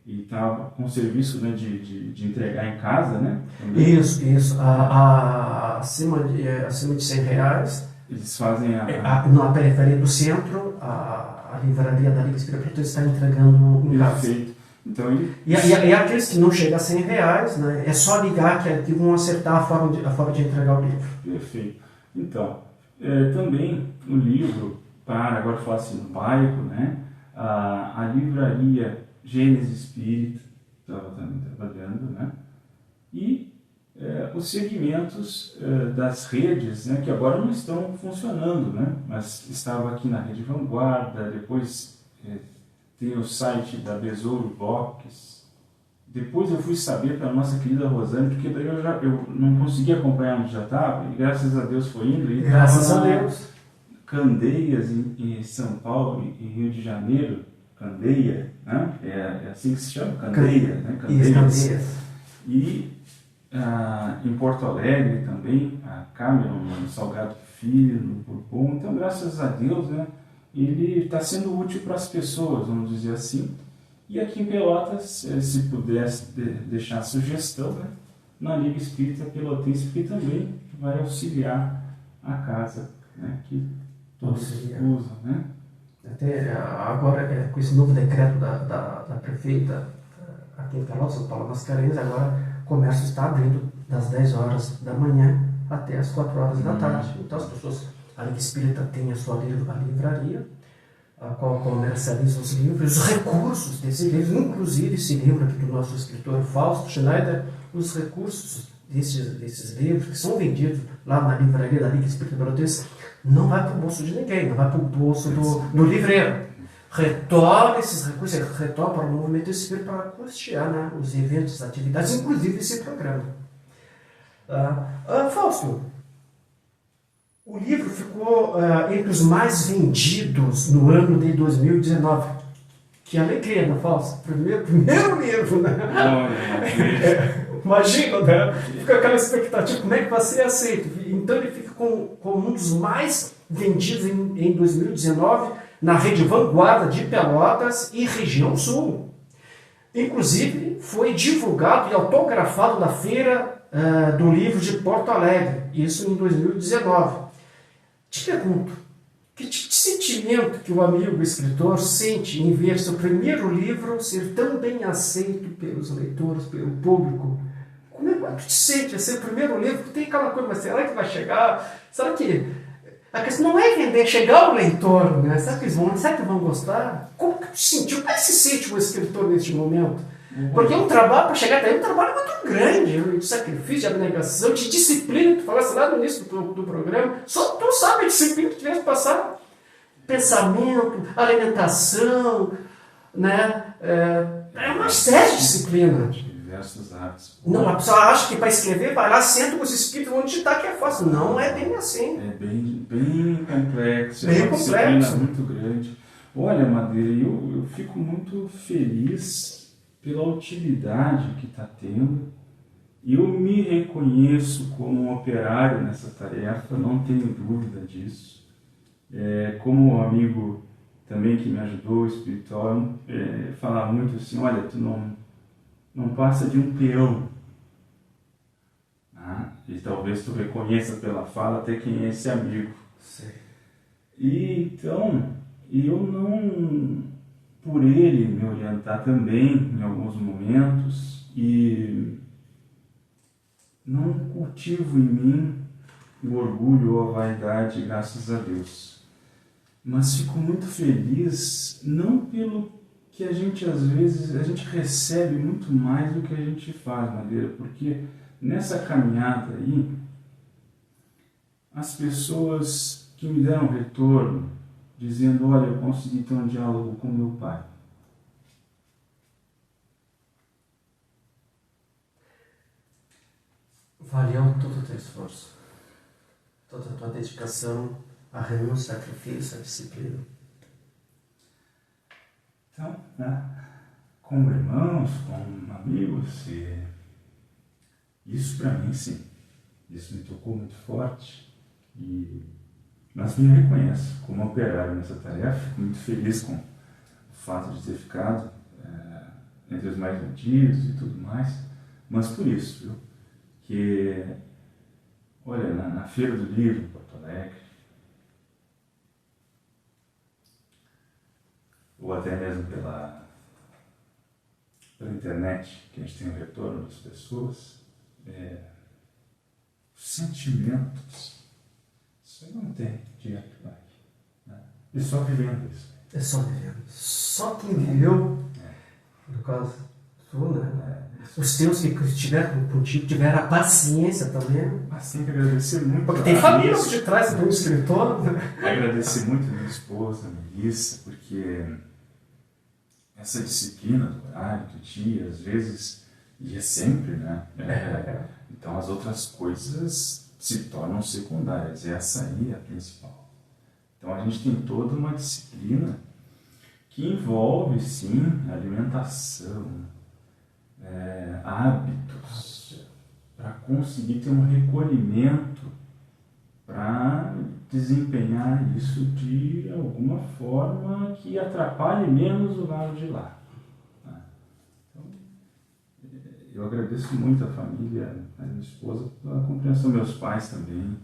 Speaker 3: e está com serviço, né, de entregar em casa, né? Também.
Speaker 4: Isso. Acima de R$100.
Speaker 3: Eles fazem
Speaker 4: na periferia do centro, a livraria da Liga Espírita está entregando em casa.
Speaker 3: Perfeito. Então,
Speaker 4: e aqueles que não chegam a R$100, né, é só ligar que vão acertar a forma de entregar o livro.
Speaker 3: Perfeito. Então, também o livro, agora falar assim, no bairro, né? A livraria Gênesis Espírita estava também trabalhando, né? E os segmentos das redes, né, que agora não estão funcionando, né? Mas estava aqui na Rede Vanguarda, depois tem o site da Besouro Box. Depois eu fui saber pela nossa querida Rosane, porque daí eu não conseguia acompanhar onde já estava, e graças a Deus foi indo. E
Speaker 4: Graças a Deus.
Speaker 3: Candeias, em São Paulo e Rio de Janeiro, Candeia, né? É assim que se chama? Candeia, né?
Speaker 4: Candeias.
Speaker 3: E em Porto Alegre também, a Cameron, no Salgado Filho, no Bourbon. Então, graças a Deus, né? Ele está sendo útil para as pessoas, vamos dizer assim. E aqui em Pelotas, se pudesse deixar a sugestão, né? Na Liga Espírita Pelotense, que também vai auxiliar a casa, né? Que todos usam, né?
Speaker 4: Até agora, com esse novo decreto da prefeita aqui em Pelotas, Paula Mascarenhas, agora o comércio está abrindo das 10 horas da manhã até as 4 horas da tarde. Então as pessoas, a Liga Espírita tem a sua livraria, a qual comercializa os livros, os recursos desses livros, inclusive esse livro aqui do nosso escritor Fausto Schneider, os recursos desses livros que são vendidos lá na livraria da Liga Espírita Pelotense, não vai para o bolso de ninguém, não vai para o bolso do livreiro. Retorna esses recursos, retorna para o movimento espírita para custear, né, os eventos, as atividades, inclusive esse programa. Fausto, o livro ficou entre os mais vendidos no ano de 2019. Que alegria, não é, Fausto? Primeiro livro, né? Imagina, né? Fica aquela expectativa, como é que vai ser aceito? Então ele fica como um dos mais vendidos em 2019 na Rede Vanguarda de Pelotas e região sul. Inclusive foi divulgado e autografado na Feira do Livro de Porto Alegre, isso em 2019. Te pergunto, que sentimento que o amigo escritor sente em ver seu primeiro livro ser tão bem aceito pelos leitores, pelo público? Como é que tu te sente? É seu primeiro livro, tem aquela coisa, mas será que vai chegar? Será que... A questão não é vender, chegar ao leitor, né? Será que vão gostar? Como que tu te sentiu? Como é que se sente um escritor neste momento? Porque é um trabalho, para chegar até aí, é um trabalho muito grande, de sacrifício, de abnegação, de disciplina, tu falaste lá no início do programa, só tu sabe a disciplina que tu tivesse que passar. Pensamento, alimentação, né? É uma série de disciplinas.
Speaker 3: Diversos hábitos.
Speaker 4: Não, a pessoa acha que para escrever, vai lá, senta com os espíritos, vão digitar que é fácil. Não é bem assim.
Speaker 3: É bem complexo,
Speaker 4: bem
Speaker 3: é uma
Speaker 4: complexo.
Speaker 3: Disciplina muito grande. Olha, Madeira, eu fico muito feliz pela utilidade que está tendo. Eu me reconheço como um operário nessa tarefa, não tenho dúvida disso. Como um amigo também que me ajudou, espiritual, falar muito assim, olha, tu não passa de um peão. E talvez tu reconheça pela fala até quem é esse amigo.
Speaker 4: Sim.
Speaker 3: E então, eu não, por ele me orientar também em alguns momentos, e não cultivo em mim o orgulho ou a vaidade, graças a Deus. Mas fico muito feliz, não pelo que a gente, às vezes, a gente recebe muito mais do que a gente faz, Madeira, porque nessa caminhada aí, as pessoas que me deram retorno, dizendo, olha, eu consegui ter um diálogo com meu pai.
Speaker 4: Valeu todo o teu esforço, toda a tua dedicação, a renúncia, sacrifício, a disciplina.
Speaker 3: Então, como irmãos, como amigos, isso para mim, sim, isso me tocou muito forte, mas me reconheço como operário nessa tarefa, fico muito feliz com o fato de ter ficado entre os mais vendidos e tudo mais, mas por isso, viu? Que, olha, na Feira do Livro, em Porto Alegre, ou até mesmo pela internet, que a gente tem o retorno das pessoas, sentimentos, isso aí não tem dinheiro que pague. Né? E só vivendo isso.
Speaker 4: É só vivendo. Só quem viveu, no caso, tu, né? Os teus que estiveram contigo, tiveram a paciência também.
Speaker 3: Mas tem que agradecer muito.
Speaker 4: Porque tem família por detrás do escritor.
Speaker 3: Agradecer muito a minha esposa, a Melissa, porque essa disciplina do horário, do dia, às vezes, e é sempre, né? Então as outras coisas se tornam secundárias. Essa aí é a principal. Então a gente tem toda uma disciplina que envolve, sim, alimentação, hábitos, para conseguir ter um recolhimento, para desempenhar isso de alguma forma que atrapalhe menos o lado de lá. Então, eu agradeço muito a família, a minha esposa, pela compreensão, meus pais também,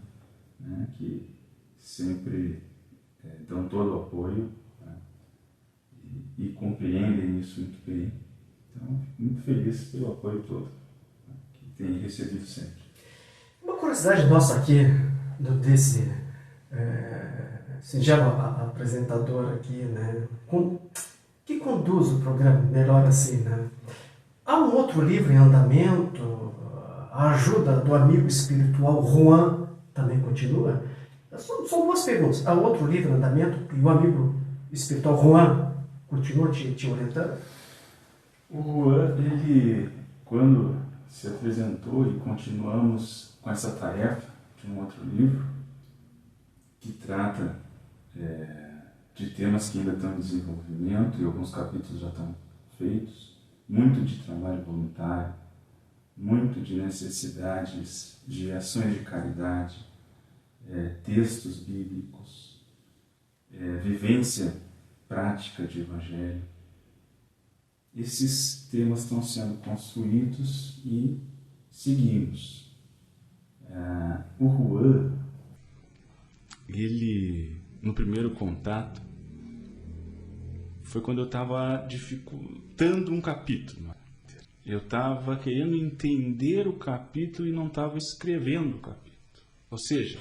Speaker 3: né, que sempre dão todo o apoio, né, e compreendem isso muito bem. Então, fico muito feliz pelo apoio todo, né, que tenho recebido sempre.
Speaker 4: Uma curiosidade nossa aqui, desse singelo apresentador aqui, né, que conduz o programa, melhor assim, né? Há um outro livro em andamento, a ajuda do amigo espiritual Juan também continua? São duas perguntas. Há outro livro em andamento e o amigo espiritual Juan continua te orientando?
Speaker 3: O Juan, ele, quando se apresentou e continuamos com essa tarefa de um outro livro, que trata de temas que ainda estão em desenvolvimento e alguns capítulos já estão feitos, muito de trabalho voluntário, muito de necessidades de ações de caridade, textos bíblicos, vivência prática de evangelho. Esses temas estão sendo construídos e seguimos. O Juan, ele, no primeiro contato, foi quando eu estava dificultando um capítulo. Eu estava querendo entender o capítulo e não estava escrevendo o capítulo. Ou seja,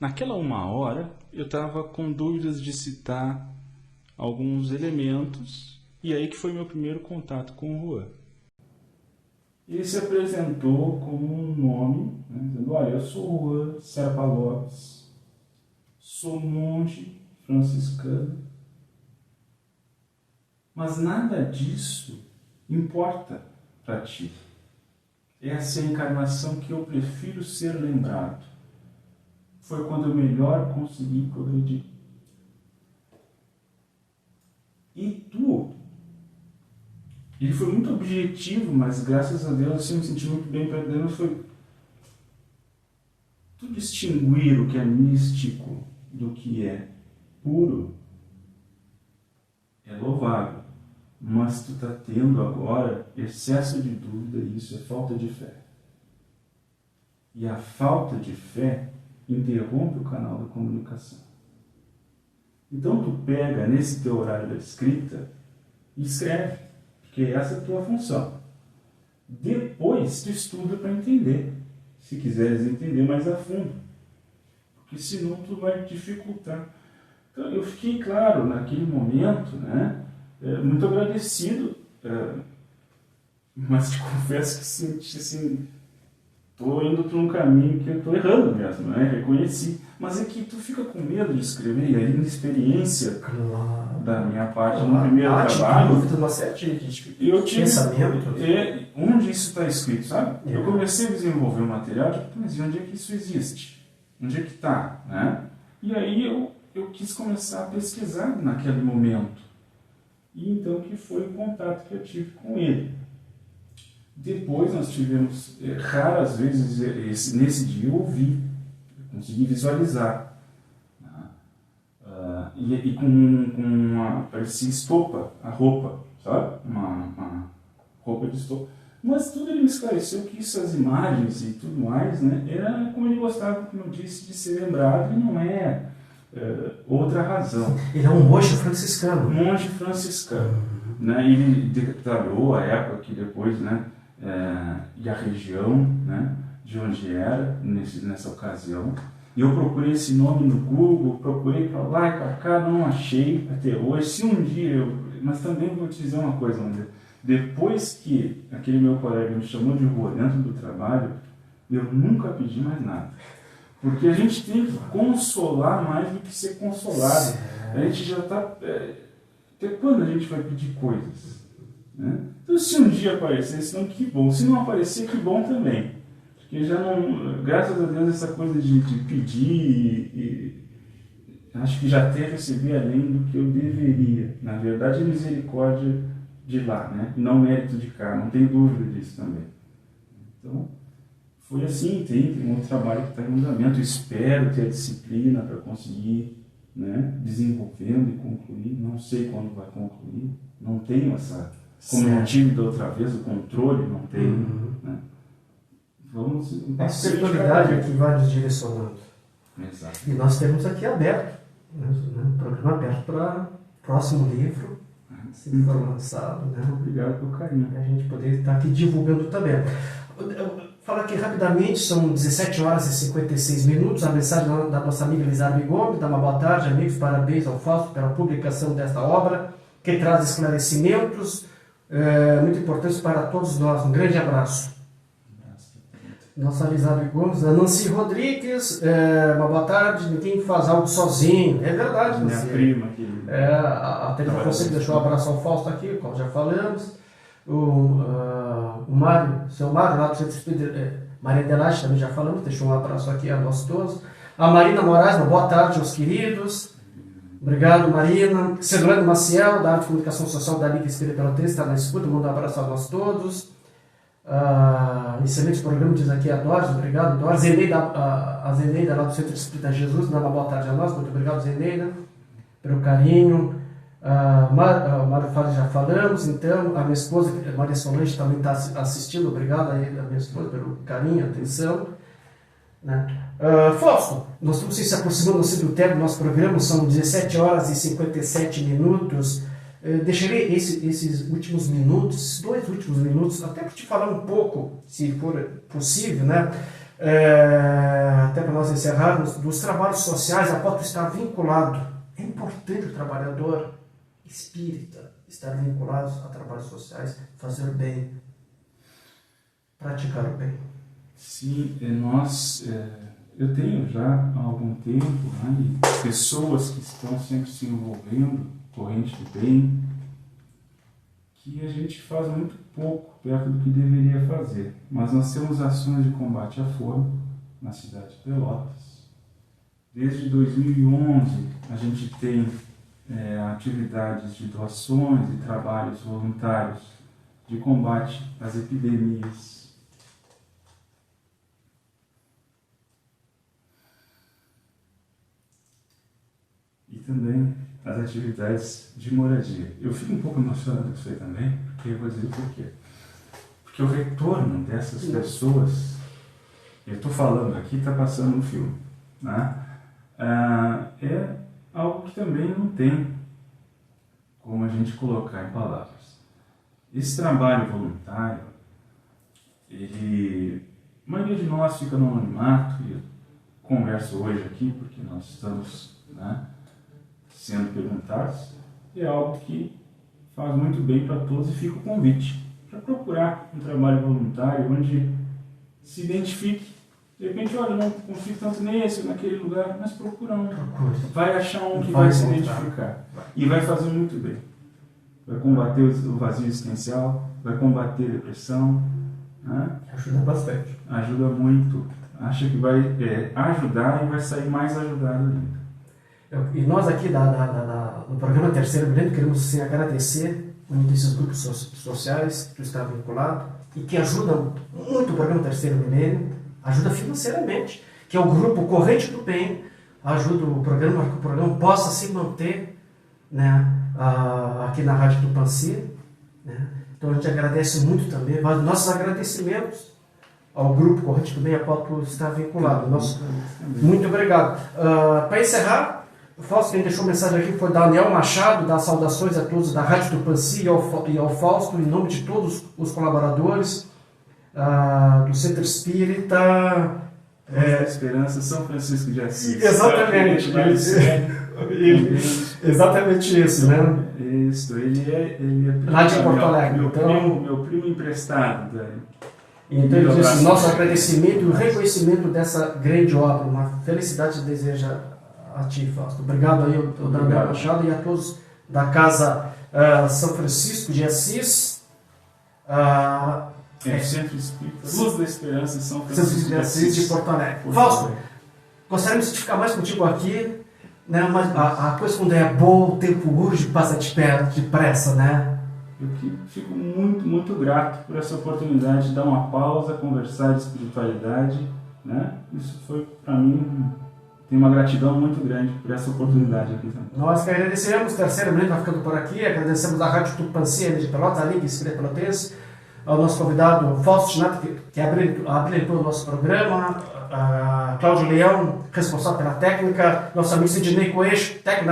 Speaker 3: naquela 1 hora, eu estava com dúvidas de citar alguns elementos, e aí que foi meu primeiro contato com o Juan. Ele se apresentou como um nome, né, dizendo: olha, eu sou o Juan Serpa Lopes, sou monge franciscano, mas nada disso importa para ti. Essa é a encarnação que eu prefiro ser lembrado. Foi quando eu melhor consegui progredir. E tu? Ele foi muito objetivo, mas graças a Deus eu me senti muito bem para Deus. Foi tu distinguir o que é místico do que é puro é louvável, mas tu está tendo agora excesso de dúvida e isso é falta de fé. E a falta de fé interrompe o canal da comunicação. Então tu pega nesse teu horário da escrita e escreve, porque essa é a tua função. Depois tu estuda para entender, se quiseres entender mais a fundo, porque senão tu vai dificultar. Então eu fiquei, claro, naquele momento, né, muito agradecido, mas te confesso que senti assim, estou indo por um caminho que eu estou errando mesmo, né? Reconheci. Mas é que tu fica com medo de escrever, e aí na experiência da minha parte, no primeiro trabalho,
Speaker 4: dúvida, uma série de
Speaker 3: eu tive
Speaker 4: pensamentos.
Speaker 3: Onde isso está escrito, sabe?
Speaker 4: É.
Speaker 3: Eu comecei a desenvolver o material, tipo, mas onde é que isso existe? Onde é que está, né? E aí eu quis começar a pesquisar naquele momento. E então que foi o contato que eu tive com ele. Depois nós tivemos, raras vezes, nesse dia eu ouvi, eu consegui visualizar. E parecia estopa, a roupa, sabe? Uma roupa de estopa. Mas tudo ele me esclareceu que essas imagens e tudo mais, né, era como ele gostava, como eu disse, de ser lembrado, e não é outra razão.
Speaker 4: Ele é um monge franciscano.
Speaker 3: Monge franciscano. Né? Ele detalhou a época que depois, né, e a região, né, de onde era nessa ocasião, Eu procurei esse nome no Google, procurei para lá e para cá, não achei até hoje. Se um dia mas também vou te dizer uma coisa, André. Depois que aquele meu colega me chamou de rua dentro do trabalho, eu nunca pedi mais nada. Porque a gente tem que consolar mais do que ser consolado. A gente já está... Até quando a gente vai pedir coisas? Né? Então, se um dia aparecer, senão que bom. Se não aparecer, que bom também. Porque já não... Graças a Deus, essa coisa de pedir acho que já até recebi além do que eu deveria. Na verdade, é misericórdia de lá, né? E não mérito de cá. Não tenho dúvida disso também. Então, foi assim. Tem um outro trabalho que está em andamento. Espero ter a disciplina para conseguir, né, desenvolvendo e concluir. Não sei quando vai concluir. Não tenho essa... Como não tive da outra vez, o controle não tenho. Né? Vamos...
Speaker 4: A espiritualidade é que vai nos direcionando.
Speaker 3: Exato.
Speaker 4: E nós temos aqui aberto, né, um programa aberto para o próximo livro, se for lançado. Né?
Speaker 3: Obrigado pelo carinho.
Speaker 4: A gente poder estar aqui divulgando também. Falar aqui rapidamente, são 17 horas e 56 minutos. A mensagem da nossa amiga Elizarbe Gomes, dá uma boa tarde, amigos, parabéns ao Fausto pela publicação desta obra, que traz esclarecimentos muito importantes para todos nós. Um grande abraço. Nossa Elizarbe Gomes, a Nancy Rodrigues, uma boa tarde. Ninguém faz algo sozinho. É verdade,
Speaker 3: minha
Speaker 4: Nancy.
Speaker 3: prima aqui.
Speaker 4: A Teresa Fonseca deixou um abraço ao Fausto aqui, como já falamos. O Mário, seu Mário, lá do Centro Espírita, Maria Adelaide, também já falamos, deixou um abraço aqui a nós todos. A Marina Moraes, uma boa tarde aos queridos. Obrigado, Marina. Cedulano Maciel, da Arte de Comunicação Social da Liga Espírita Pelotense, está na escuta, manda um abraço a nós todos. Excelente programa, diz aqui a Doris, obrigado, Doris. A Zeneida, lá do Centro Espírita Jesus, dá uma boa tarde a nós, muito obrigado, Zeneida, pelo carinho. Mário Fábio já falamos, então, a minha esposa, Maria Solange, também está assistindo, obrigado a minha esposa pelo carinho, atenção. Né? Fausto, nós estamos se aproximando do término do nosso programa, são 17 horas e 57 minutos. Deixarei esses últimos minutos, 2 últimos minutos, até para te falar um pouco, se for possível, né? Até para nós encerrarmos, dos trabalhos sociais, a qual tu está vinculado. É importante o trabalhador espírita estar vinculado a trabalhos sociais, fazer o bem, praticar o bem.
Speaker 3: Sim, eu tenho já há algum tempo, né, pessoas que estão sempre se envolvendo, corrente do bem, que a gente faz muito pouco perto do que deveria fazer. Mas nós temos ações de combate à fome na cidade de Pelotas. Desde 2011 a gente tem atividades de doações e trabalhos voluntários de combate às epidemias. E também as atividades de moradia. Eu fico um pouco emocionado com isso aí também, porque eu vou dizer por quê. Porque o retorno dessas pessoas, eu estou falando aqui, está passando um filme, né? É algo que também não tem como a gente colocar em palavras. Esse trabalho voluntário, a maioria de nós fica no anonimato, e eu converso hoje aqui porque nós estamos, né, sendo perguntados, é algo que faz muito bem para todos, e fica o convite para procurar um trabalho voluntário onde se identifique. De repente, olha, não confio tanto nesse ou naquele lugar, mas procura um. Vai achar um que vai se identificar. E vai fazer muito bem. Vai combater o vazio existencial, vai combater a depressão. Né?
Speaker 4: Ajuda bastante.
Speaker 3: Ajuda muito. Acha que vai ajudar e vai sair mais ajudado ainda.
Speaker 4: E nós aqui no programa Terceiro Milênio queremos assim, agradecer muito esses grupos sociais que tu está vinculado e que ajudam muito o programa Terceiro Milênio, ajuda financeiramente, que é o grupo Corrente do Bem, ajuda o programa para que o programa possa se manter, né, aqui na Rádio Tupãssi, né? Então a gente agradece muito também, mas nossos agradecimentos ao grupo Corrente do Bem, a qual tu está vinculado. Muito obrigado. Para encerrar, o Fausto, quem deixou mensagem aqui foi Daniel Machado, dá saudações a todos da Rádio Tupãssi e ao Fausto, em nome de todos os colaboradores do Centro Espírita
Speaker 3: Voz da Esperança, São Francisco de Assis.
Speaker 4: Exatamente. Exatamente isso, né?
Speaker 3: Isso, ele é
Speaker 4: lá de Porto Alegre.
Speaker 3: Meu primo emprestado.
Speaker 4: Então ele disse, nosso agradecimento e o reconhecimento dessa grande obra. Uma felicidade deseja a ti, Fausto. Obrigado aí ao Daniel Machado e a todos da Casa São Francisco de Assis.
Speaker 3: Centro Espírita Luz da Esperança, São
Speaker 4: Francisco de Assis de Porto Alegre. Fausto, gostaríamos de ficar mais contigo aqui, né? Mas a coisa quando é boa, o tempo urge, passa depressa, né?
Speaker 3: Eu fico muito, muito grato por essa oportunidade de dar uma pausa, conversar de espiritualidade, né? Isso foi, para mim, tenho uma gratidão muito grande por essa oportunidade aqui também.
Speaker 4: Nós que agradecemos, o terceiro momento vai ficando por aqui, agradecemos a Rádio Tupãssi de Pelotas, a Liga Espírita Pelotense, ao nosso convidado Fausto Schnatt, que habilitou o nosso programa, a Cláudio Leão, responsável pela técnica, nosso amigo Sidney Coelho, técnico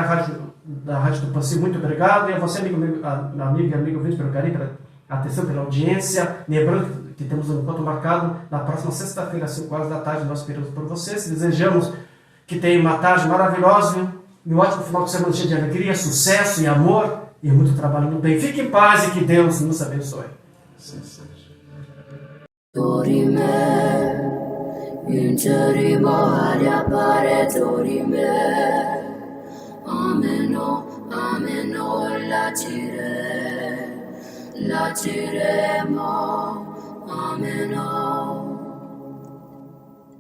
Speaker 4: da Rádio Tupãssi, muito obrigado, e a você, amigo e amigo ouvinte, pelo carinho, pela atenção, pela audiência, lembrando que temos um encontro marcado na próxima sexta-feira, às 5 horas da tarde, nós esperamos por vocês, desejamos que tenha uma tarde maravilhosa e um ótimo final de semana cheio de alegria, sucesso e amor e muito trabalho no bem. Fique em paz e que Deus nos abençoe.
Speaker 1: Dorime, interimo ad appare dorime. Ameno, latiremo, ameno.